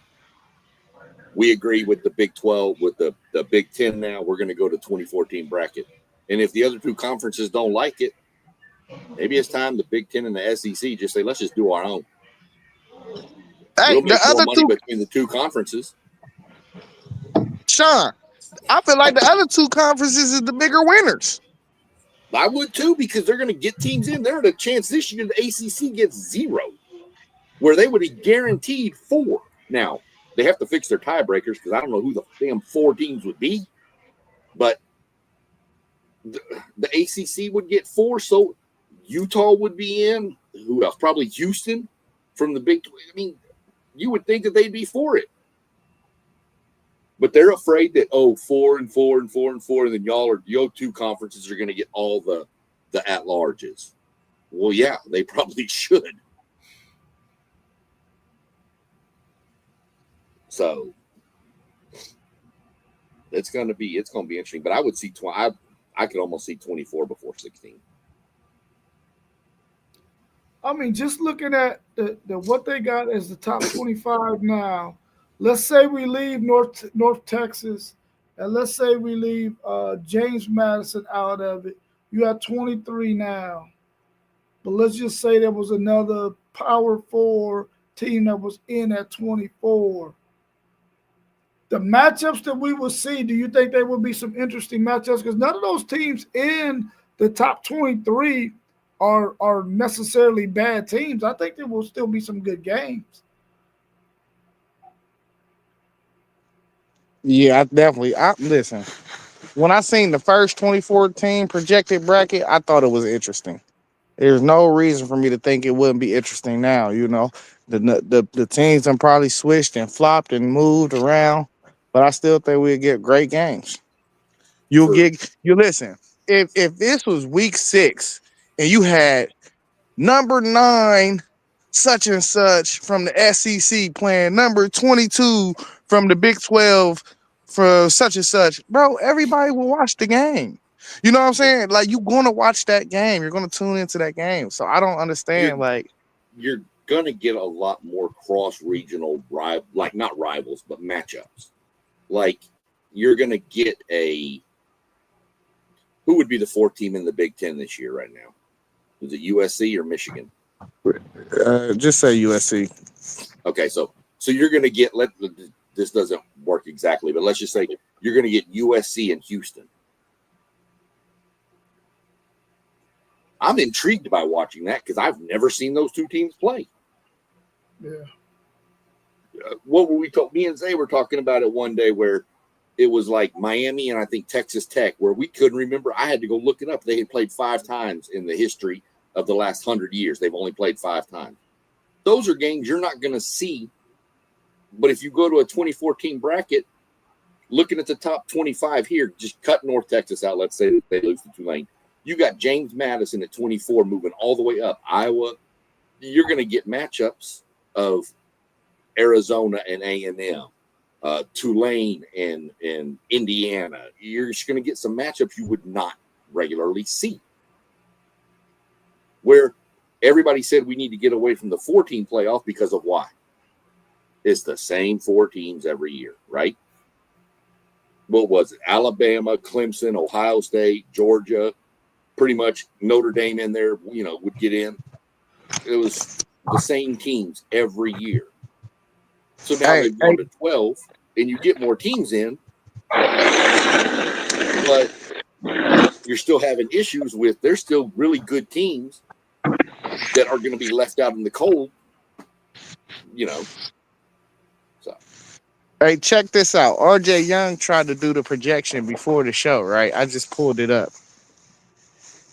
We agree with the Big 12, with the Big 10 now. We're going to go to 2014 bracket. And if the other 2 conferences don't like it, maybe it's time the Big 10 and the SEC just say, let's just do our own.
Hey,
we'll make
the other
more money
2
between the 2 conferences.
Sean, I feel like the other 2 conferences is the bigger winners.
I would too, because they're going to get teams in. There, the chance this year the ACC gets 0, where they would be guaranteed 4. Now, they have to fix their tiebreakers, because I don't know who the damn 4 teams would be. But the ACC would get 4, so Utah would be in. Who else? Probably Houston from the Big 12. I mean, you would think that they'd be for it. But they're afraid that, 4 and 4 and 4 and 4, and then your 2 conferences are going to get all the at-larges. Well, yeah, they probably should. So it's going to be interesting. But I would see I could almost see 24 before 16.
I mean, just looking at the what they got as the top 25 now. Let's say we leave North Texas, and let's say we leave James Madison out of it. You have 23 now. But let's just say there was another Power 4 team that was in at 24. The matchups that we will see, do you think there will be some interesting matchups? Because none of those teams in the top 23 are necessarily bad teams. I think there will still be some good games.
Yeah, listen. When I seen the first 2014 projected bracket, I thought it was interesting. There's no reason for me to think it wouldn't be interesting now. You know, the teams have probably switched and flopped and moved around, but I still think we'll get great games. You listen. If this was week 6 and you had number 9 such and such from the SEC playing number 22 from the Big 12 for such and such, bro, everybody will watch the game. You know what I'm saying? Like, you're going to watch that game. You're going to tune into that game. So I don't understand.
You're going to get a lot more cross-regional, like not rivals, but matchups. Like, you're going to get who would be the 4th team in the Big Ten this year right now? Is it USC or Michigan?
Just say USC.
Okay, so you're going to get, this doesn't work exactly, but let's just say you're going to get USC and Houston. I'm intrigued by watching that because I've never seen those 2 teams play.
Yeah.
What were we talking? Me and Zay were talking about it one day where it was like Miami and I think Texas Tech, where we couldn't remember. I had to go look it up. They had played 5 times in the history of the last 100 years. They've only played 5 times. Those are games you're not going to see. But if you go to a 2014 bracket, looking at the top 25 here, just cut North Texas out. Let's say they lose to Tulane. You got James Madison at 24 moving all the way up. Iowa, you're going to get matchups of Arizona and A&M, Tulane and Indiana. You're just going to get some matchups you would not regularly see. where everybody said we need to get away from the 4-team playoff because of why? It's the same 4 teams every year, right? What was it? Alabama, Clemson, Ohio State, Georgia, pretty much Notre Dame in there, would get in. It was the same teams every year. So now they've gone to 12, and you get more teams in, but you're still having issues with there's still really good teams that are going to be left out in the cold, So.
Hey, check this out. RJ Young tried to do the projection before the show, right? I just pulled it up.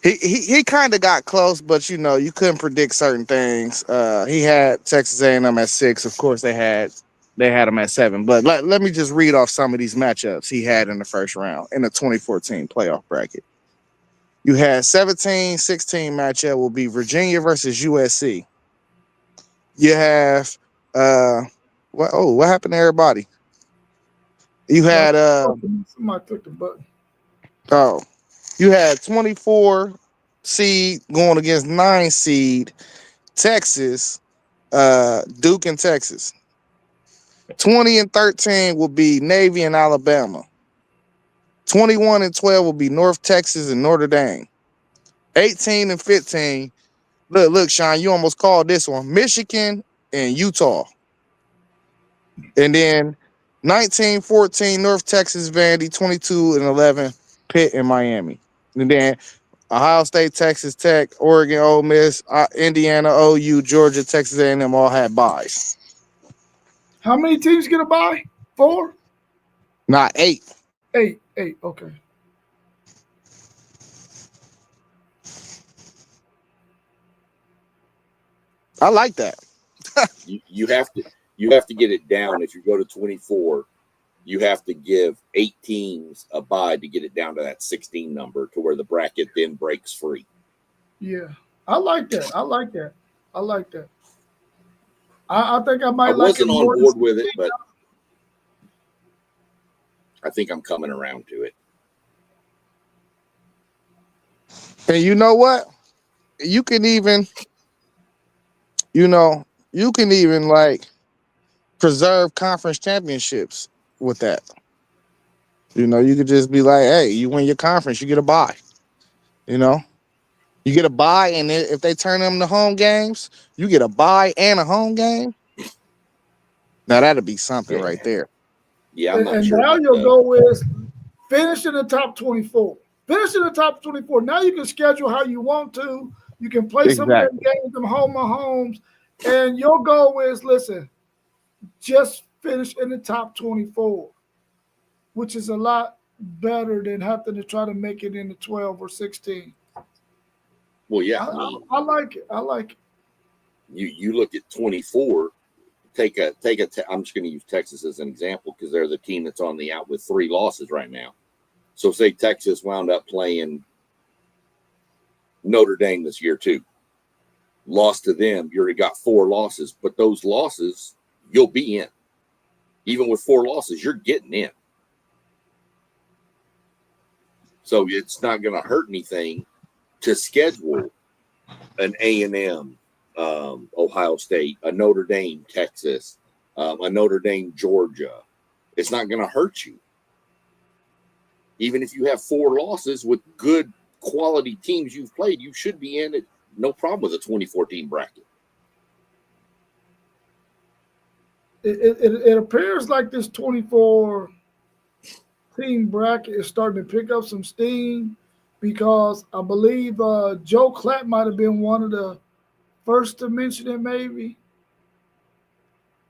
He kind of got close, but you couldn't predict certain things. He had Texas A&M at 6. Of course, they had him at 7. But let me just read off some of these matchups he had in the first round in the 2014 playoff bracket. You had 17-16 matchup will be Virginia versus USC. You have what happened to everybody? You had
somebody took the button.
Oh, you had 24 seed going against 9 seed Texas, Duke and Texas. 20-13 will be Navy and Alabama. 21-12 will be North Texas and Notre Dame. 18-15. Look, Sean, you almost called this one. Michigan and Utah. And then 19-14 North Texas Vandy. 22-11 Pitt and Miami. And then Ohio State, Texas Tech, Oregon, Ole Miss, Indiana, OU, Georgia, Texas A&M all had buys.
How many teams get a bye? 4?
Not 8.
8. Okay.
I like that.
you have to get it down. If you go to 24, you have to give 8 teams a bye to get it down to that 16 number to where the bracket then breaks free.
Yeah, I like that. I think I might.
I wasn't on board with it, but I think I'm coming around to it.
And you know what? You can even like preserve conference championships with that. You could just be like, hey, you win your conference, you get a bye. You get a bye, and if they turn them to home games, you get a bye and a home game. Now that'd be something right there.
Yeah, I'm not sure.
Now your goal is finish in the top 24. Finish in the top 24. Now you can schedule how you want to. You can play some of them games, them home or homes. And your goal is, listen, just finish in the top 24, which is a lot better than having to try to make it into 12 or 16.
Well, yeah,
I like it. I like it.
You look at 24. I'm just going to use Texas as an example because they're the team that's on the out with 3 losses right now. So say Texas wound up playing Notre Dame this year too. Lost to them, you already got 4 losses, but those losses you'll be in. Even with 4 losses, you're getting in. So it's not going to hurt anything to schedule an A&M, Ohio State, a Notre Dame, Texas, a Notre Dame, Georgia. It's not going to hurt you. Even if you have 4 losses with good quality teams you've played, you should be in it. No problem with a 2014 bracket.
It appears like this 24 team bracket is starting to pick up some steam because I believe Joe Clapp might have been one of the first to mention it, maybe.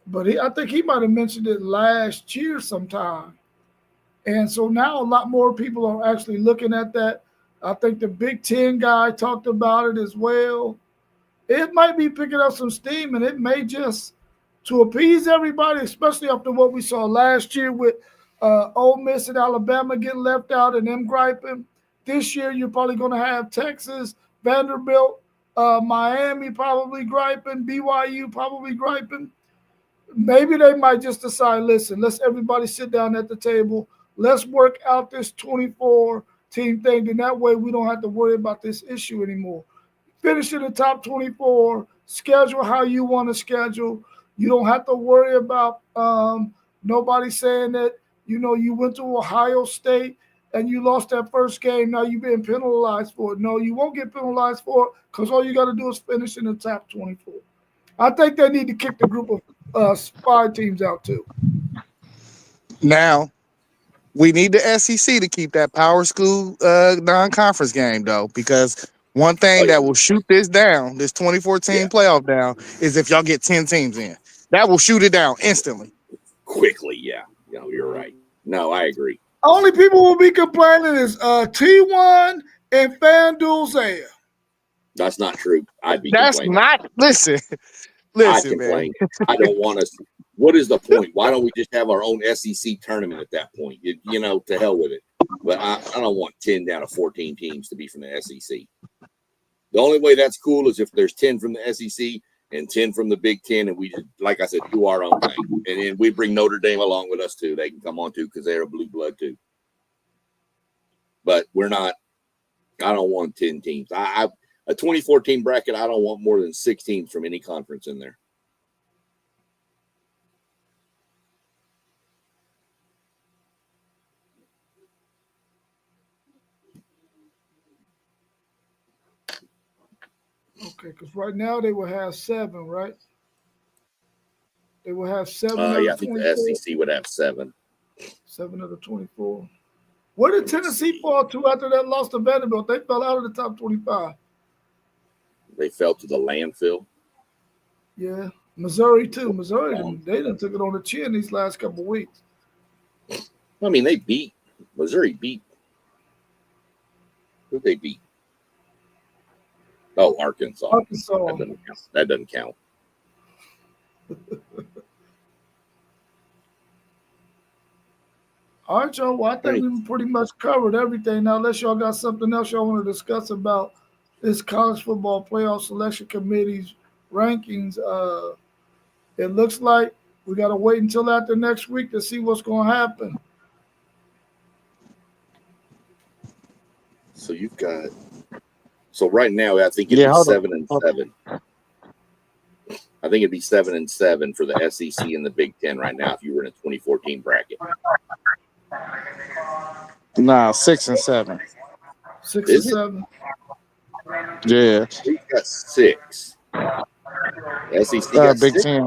But I think he might have mentioned it last year sometime. And so now a lot more people are actually looking at that. I think the Big Ten guy talked about it as well. It might be picking up some steam, and it may just, to appease everybody, especially after what we saw last year with Ole Miss and Alabama getting left out and them griping. This year, you're probably going to have Texas, Vanderbilt, Miami probably griping, BYU probably griping. Maybe they might just decide, listen, let's everybody sit down at the table. Let's work out this 24-team thing. And that way we don't have to worry about this issue anymore. finish in the top 24, schedule how you want to schedule. You don't have to worry about nobody saying that, you went to Ohio State and you lost that first game. Now you're being penalized for it. No, you won't get penalized for it because all you got to do is finish in the top 24. I think they need to kick the group of 5 teams out too.
Now, we need the SEC to keep that power school non-conference game, though, because one thing that will shoot this down, this 2014 playoff down, is if y'all get 10 teams in. That will shoot it down instantly.
Quickly, yeah. You're right. No, I agree.
Only people will be complaining is T1 and FanDuel Zaya.
That's not true. I'd be
That's
complaining.
not, listen,
I'd complain. I don't want us. What is the point? Why don't we just have our own SEC tournament at that point? To hell with it. But I don't want 10 down to 14 teams to be from the SEC. The only way that's cool is if there's 10 from the SEC and 10 from the Big Ten, and we just, like I said, do our own thing. And then we bring Notre Dame along with us too. They can come on too because they're a blue blood too. But we're not. I don't want 10 teams. A 2014 bracket, I don't want more than 6 teams from any conference in there.
Okay, because right now they will have 7, right? They will have 7.
I think the SEC would have 7.
7 of the 24. Where did Tennessee fall to after that loss to Vanderbilt? They fell out of the top 25.
They fell to the landfill.
Yeah, Missouri too. Missouri, they done took it on the chin these last couple of weeks.
I mean, Missouri beat. Who they beat? Oh, Arkansas. That doesn't count.
All right, y'all. Well, I think we've pretty much covered everything. Now, unless y'all got something else y'all want to discuss about this college football playoff selection committee's rankings, it looks like we got to wait until after next week to see what's going to happen.
So you've got. So right now, I think it'd be 7-7. I think it'd be 7-7 for the SEC and the Big Ten right now if you were in a 2014 bracket.
Nah, 6-7.
6-7.
Yeah.
We've got 6. SEC got
Big
6?
10.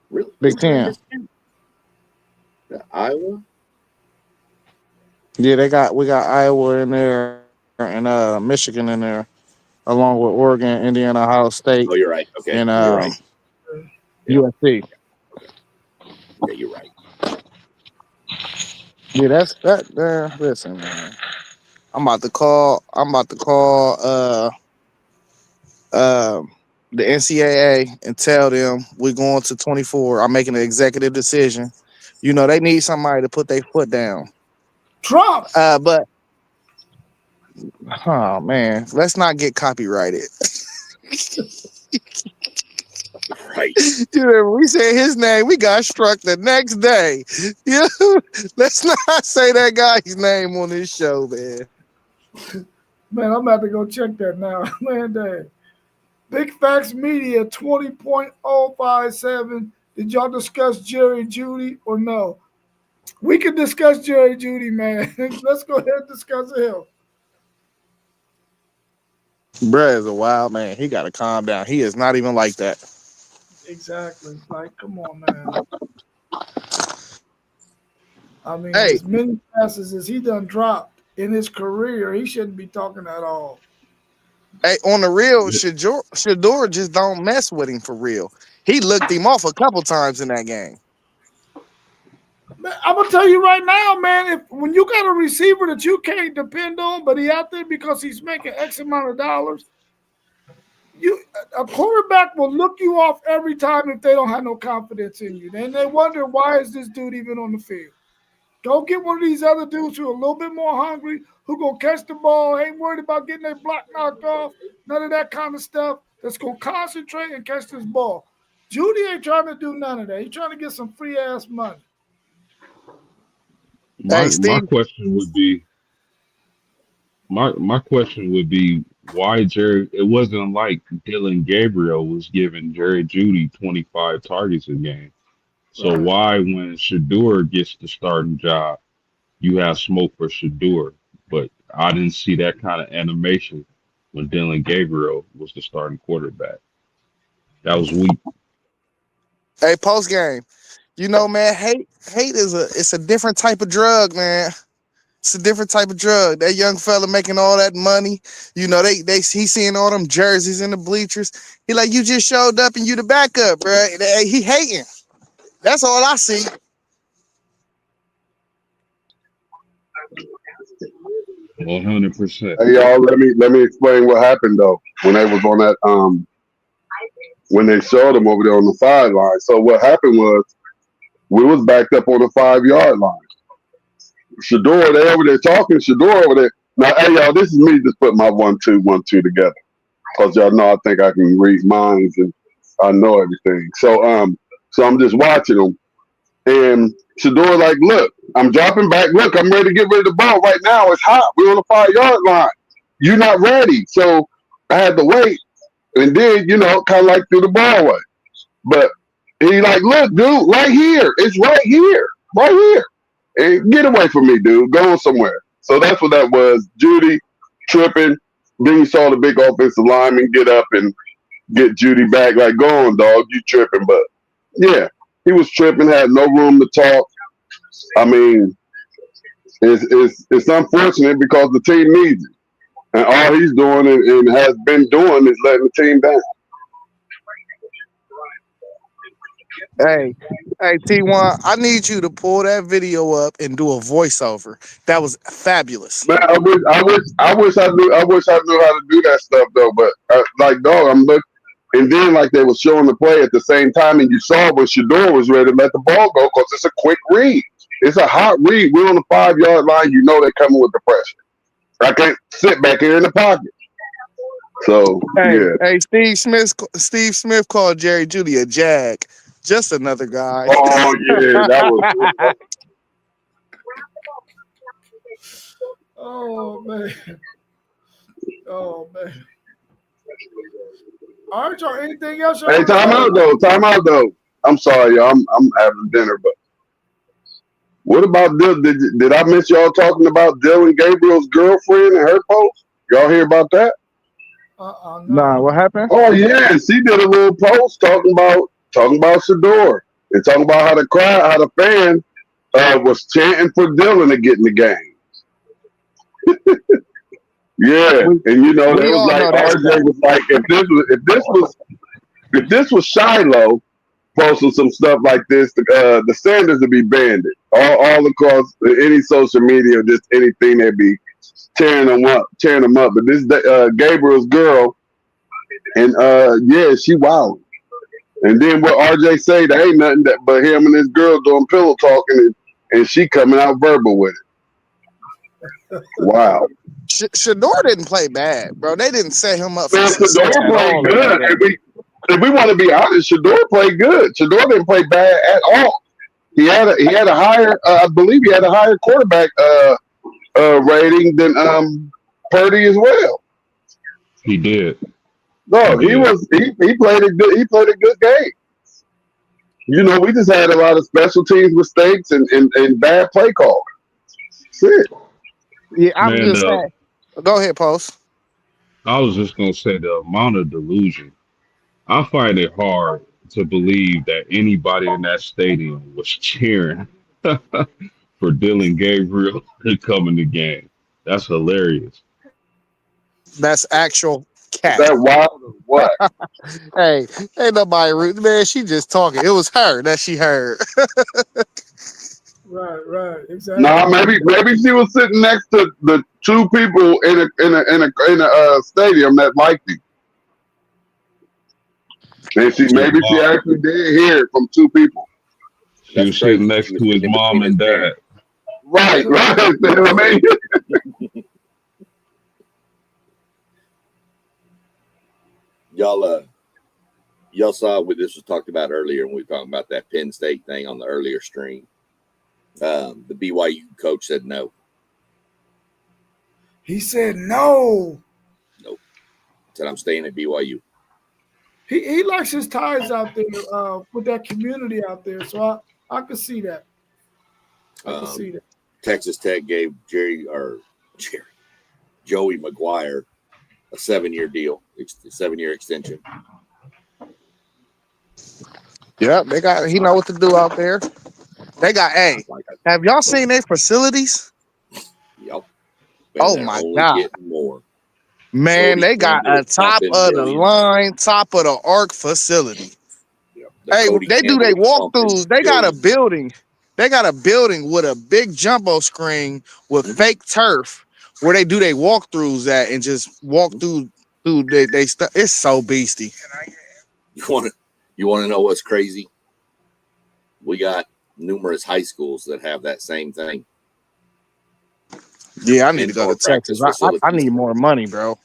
Really?
Big 10.
Iowa?
Yeah, we got Iowa in there and Michigan in there, along with Oregon, Indiana, Ohio State.
Oh, you're right. Okay,
and
you're right.
USC.
Okay, you're right.
Yeah, that's that. Listen, man, I'm about to call the NCAA and tell them we're going to 24. I'm making an executive decision. They need somebody to put their foot down.
Trump.
But oh man, let's not get copyrighted.
Right.
Dude, we said his name, we got struck the next day. Let's not say that guy's name on this show, man.
Man, I'm about to go check that now. Man, dang. Big Facts Media 20.057. Did y'all discuss Jerry Jeudy or no? We can discuss Jerry Jeudy, man. Let's go ahead and discuss him.
Bruh is a wild man. He got to calm down. He is not even like that.
Exactly. Like, come on, man. I mean, as many passes as he done dropped in his career, he shouldn't be talking at all.
Hey, on the real, Shador just don't mess with him for real. He looked him off a couple times in that game.
Man, I'm gonna tell you right now, man. When you got a receiver that you can't depend on, but he out there because he's making X amount of dollars, a quarterback will look you off every time if they don't have no confidence in you. Then they wonder, why is this dude even on the field? Go get one of these other dudes who are a little bit more hungry, who gonna catch the ball, ain't worried about getting their block knocked off, none of that kind of stuff. That's gonna concentrate and catch this ball. Jeudy ain't trying to do none of that. He's trying to get some free ass money.
My question would be, why Jerry? It wasn't like Dylan Gabriel was giving Jerry Judy 25 targets a game. So
Right.
why, when Shador gets the starting job, you have smoke for Shador? But I didn't see that kind of animation when Dylan Gabriel was the starting quarterback. That was weak.
Hey, post game. You know, man, hate it's a different type of drug, man. It's a different type of drug. That young fella making all that money. You know, he's seeing all them jerseys in the bleachers. He like, you just showed up and you the backup, bro. He hating. That's all I see.
100%.
Hey y'all, let me explain what happened though when they was on that when they showed them over there on the sideline. So what happened was we was backed up on the 5-yard line. Shador, they over there talking. Shador over there. Now, hey y'all, this is me just put my 1-2 together because y'all know I think I can read minds and I know everything. So so I'm just watching them and Shador like, look, I'm dropping back. Look, I'm ready to get rid of the ball right now. It's hot. We're on the 5-yard line. You're not ready. So I had to wait. And then, you know, kind of like threw the ball away. But he like, look, dude, right here. It's right here. Right here. And get away from me, dude. Go somewhere. So that's what that was. Judy tripping. Then you saw the big offensive lineman get up and get Judy back. Like, go on, dog. You tripping. But, yeah, he was tripping, had no room to talk. I mean, it's unfortunate because the team needs it. And all he's doing and has been doing is letting the team down.
Hey, T1, I need you to pull that video up and do a voiceover. That was fabulous.
Man, I wish I knew how to do that stuff though. But like, dog, I'm looking, and then like they were showing the play at the same time, and you saw when Shador was ready to let the ball go because it's a quick read. It's a hot read. We're on the 5-yard line. You know they're coming with the pressure. I can't sit back here in the pocket. So yeah.
Steve Smith called Jerry Judy a jag. Just another guy.
Oh yeah, that was.
Oh man. Oh man. All right, y'all. Anything else?
Hey, time out though. I'm sorry, y'all. I'm having dinner, but what about did I miss y'all talking about Dylan Gabriel's girlfriend and her post? Y'all hear about that?
No.
Nah, what happened?
Oh yeah, she did a little post talking about Shador and talking about how the fan was chanting for Dylan to get in the game. Yeah, and you know,
We
it was
all
like
know that's
RJ was like, if this was Shiloh posting some stuff like this, the Sanders would be banned all across any social media, just anything they'd be tearing them up. But this Gabriel's girl, and yeah, she wild. And then what RJ say, there ain't nothing but him and his girl doing pillow talking, and she coming out verbal with it. Wow.
Shador didn't play bad, bro. They didn't set him up for
Man,
success
Shador
at all.
played good. If we want to be honest, Shador played good. Shador didn't play bad at all. He had a higher, I believe he had a higher quarterback rating than Purdy as well.
He did.
No, he played a good game. You know, we just had a lot of special teams mistakes and bad play call. That's it.
Yeah, I'm
Man,
just saying. Go ahead, Post.
I was just gonna say the amount of delusion. I find it hard to believe that anybody in that stadium was cheering for Dylan Gabriel to come in the game. That's hilarious.
That's actual
Is
cat.
that wild or what?
Hey, ain't nobody rude. Man, she just talking. It was her that she heard.
Right, exactly.
Nah, maybe she was sitting next to the two people in a stadium that liked him. And she actually did hear it from two people.
She was sitting next to his mom and dad.
Right. You know what I mean?
Y'all saw what this was talked about earlier when we were talking about that Penn State thing on the earlier stream. The BYU coach said no.
He said no.
Nope. Said I'm staying at BYU.
He likes his ties out there with that community out there, so I could see that. I could see that.
Texas Tech gave Joey McGuire a 7-year deal, 7-year extension.
Yeah, he know what to do out there. They got have y'all seen their facilities?
Yep.
Oh my God.
Getting more.
Man, they got a top of the line, top of the arc facility.
Yep.
Hey, they do their walkthroughs. They got a building. They got a building with a big jumbo screen with fake turf where they do their walkthroughs at and just walk through they stuff. It's so beastie.
You want to know what's crazy? We got numerous high schools that have that same thing.
Yeah, I need to go to Texas. I need more money, bro.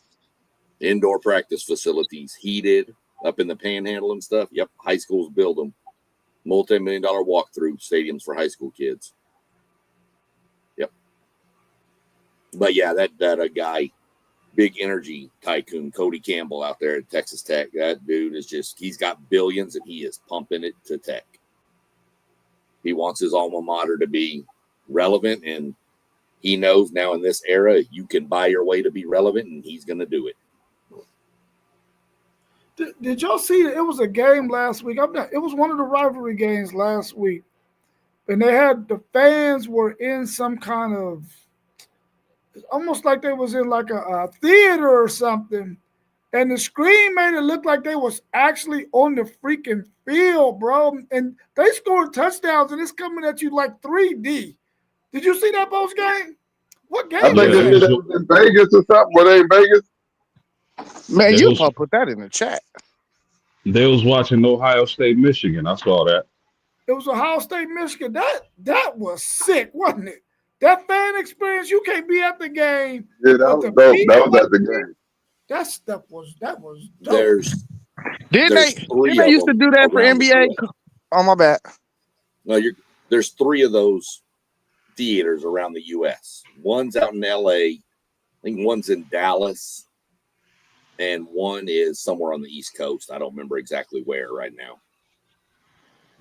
Indoor practice facilities, heated, up in the panhandle and stuff. Yep, high schools build them. Multi-million-dollar walkthrough stadiums for high school kids. Yep. But yeah, that guy, big energy tycoon, Cody Campbell out there at Texas Tech, that dude is he's got billions and he is pumping it to Tech. He wants his alma mater to be relevant, and he knows now in this era you can buy your way to be relevant, and he's going to do it.
Did y'all see it? It was a game last week. It was one of the rivalry games last week, and they had the fans were in some kind of almost like they was in like a theater or something, and the screen made it look like they was actually on the freaking field, bro. And they scored touchdowns, and it's coming at you like 3D. Did you see that post game? What game?
I think it was in Vegas or something. Were they in Vegas?
Man, you put that in the chat.
They was watching Ohio State, Michigan. I saw that.
It was Ohio State, Michigan. That was sick, wasn't it? That fan experience, you can't be at the game.
Yeah, that was dope. That was at the game.
That was dope.
Didn't they used to do that for NBA? Oh, my bad.
No, there's 3 of those theaters around the U.S. One's out in L.A. I think one's in Dallas, and one is somewhere on the East Coast. I don't remember exactly where right now.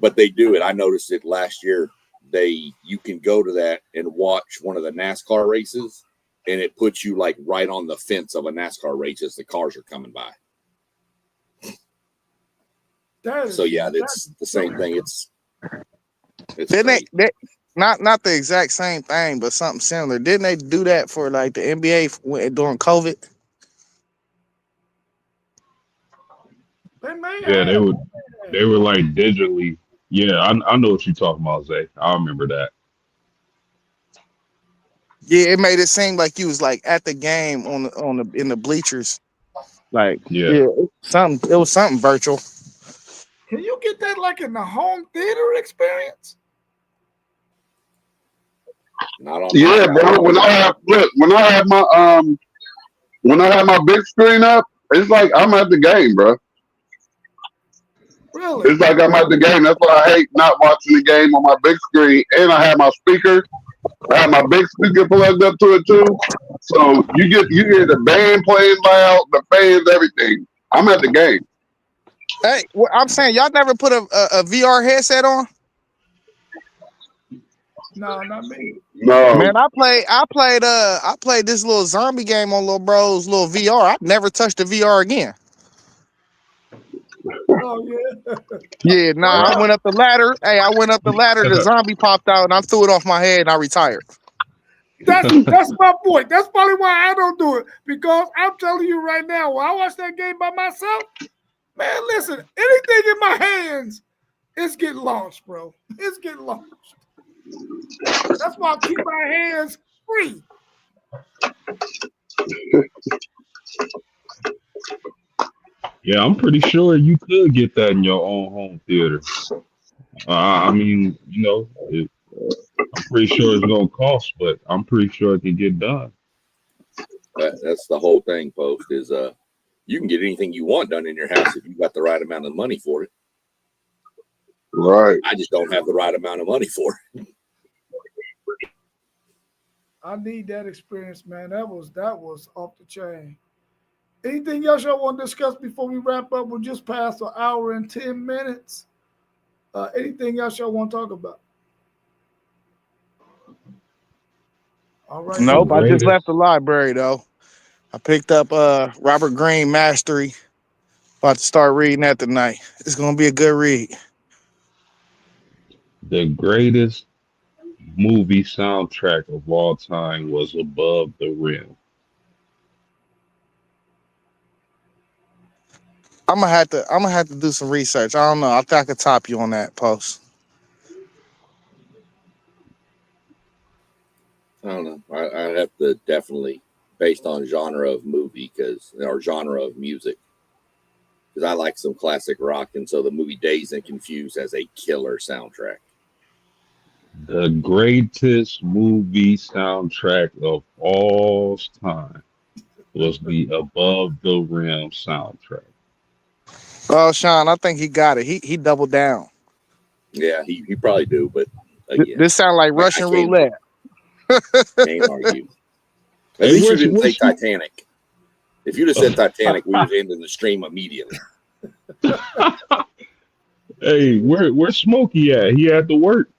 But they do it. I noticed it last year. You can go to that and watch one of the NASCAR races, and it puts you like right on the fence of a NASCAR race as the cars are coming by. So yeah, it's the same thing. It's
didn't they not the exact same thing, but something similar. Didn't they do that for like the NBA during COVID?
Yeah, they were like digitally. Yeah, I know what you're talking about, Zay. I remember that.
Yeah, it made it seem like you was like at the game in the bleachers. Like it was something virtual.
Can you get that like in the home theater experience?
Not on bro. When I have my big screen up, it's like I'm at the game, bro.
Really?
It's like I'm at the game. That's why I hate not watching the game on my big screen. And I have my speaker. I have my big speaker plugged up to it too. So you hear the band playing loud, the fans, everything. I'm at the game.
Hey, I'm saying y'all never put a VR headset on?
No, not me.
No.
Man, I played this little zombie game on little bro's little VR. I never touched the VR again.
Oh yeah.
Yeah, I went up the ladder. Hey, I went up the ladder, the zombie popped out and I threw it off my head and I retired.
That's my point. That's probably why I don't do it. Because I'm telling you right now, when I watch that game by myself, man, listen, anything in my hands, it's getting launched, bro. It's getting launched. That's why I keep my hands free.
Yeah, I'm pretty sure you could get that in your own home theater. I mean, I'm pretty sure it's gonna cost, but I'm pretty sure it can get done.
That's the whole thing, folks. Is you can get anything you want done in your house if you got the right amount of money for it.
Right.
I just don't have the right amount of money for it.
I need that experience, man. That was off the chain. Anything else y'all want to discuss before we wrap up? We're just past an hour and 10 minutes. Anything else y'all want to talk about? All right.
Nope, I just left the library though. I picked up Robert Greene Mastery. About to start reading that tonight. It's gonna be a good read.
The greatest movie soundtrack of all time was Above the Rim.
I'm gonna have to do some research. I don't know. I think I could top you on that post.
I don't know. I have to definitely based on genre of movie or genre of music because I like some classic rock, and so the movie Dazed and Confused has a killer soundtrack.
The greatest movie soundtrack of all time was the Above the Rim soundtrack.
Oh, Sean, I think he got it. He doubled down.
Yeah, he probably do, but again,
this sounds like Russian roulette.
Can't argue. At least you didn't say Titanic. If you'd have said Titanic, we would have ended the stream immediately.
Hey, where's Smokey at? He had to work.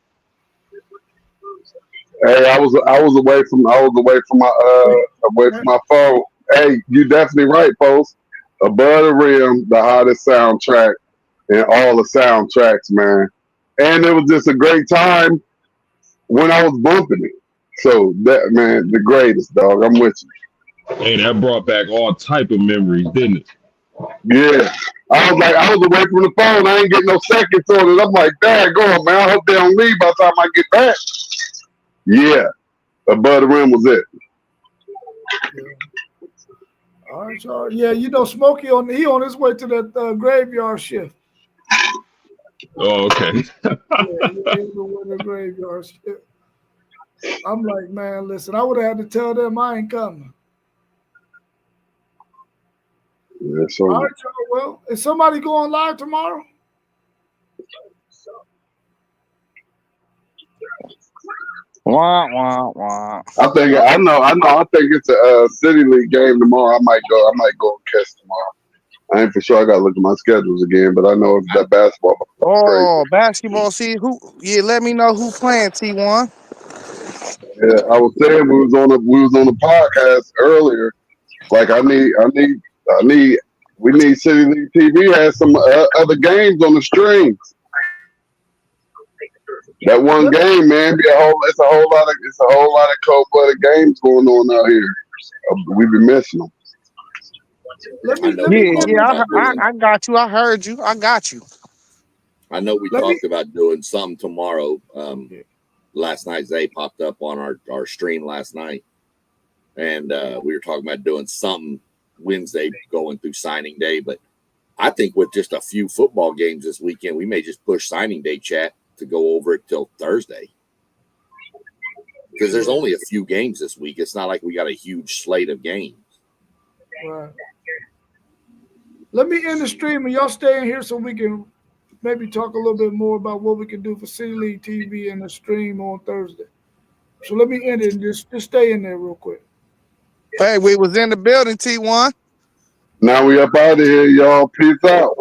Hey, I was away from my phone. Hey, you definitely right, Post. Above the Rim, the hottest soundtrack in all the soundtracks, man. And it was just a great time when I was bumping it. So that, man, the greatest, dog. I'm with you.
Hey, that brought back all type of memories, didn't it?
Yeah. I was away from the phone. I ain't getting no seconds on it. I'm like, dang, go on, man. I hope they don't leave by the time I get back. Yeah. Above the Rim was it.
All right, y'all. Yeah, you know, Smokey on his way to that graveyard shift.
Oh, okay.
He's on the graveyard shift. I'm like, man, listen, I would have had to tell them I ain't coming.
Yeah, so
all right, y'all. Well, is somebody going live tomorrow?
Wah, wah, wah.
I think it's a City League game tomorrow. I might go and catch tomorrow. I ain't for sure. I gotta look at my schedules again, but I know it's that basketball.
Oh, basketball. See who? Yeah, let me know who playing T1.
Yeah, I was saying we was on the podcast earlier. Like we need City League TV has some other games on the streams. That one game, man, it's a whole lot of cold-blooded games going on out here. We've been missing them.
I got you. I heard you. I got you.
I know we talked about doing some tomorrow. Last night, Zay popped up on our stream last night, and we were talking about doing something Wednesday going through signing day. But I think with just a few football games this weekend, we may just push signing day chat to go over it till Thursday. Because there's only a few games this week. It's not like we got a huge slate of games.
Right. Let me end the stream and y'all stay in here so we can maybe talk a little bit more about what we can do for City League TV and the stream on Thursday. So let me end it and just stay in there real quick.
Hey, we was in the building, T1.
Now we up out of here, y'all. Peace out.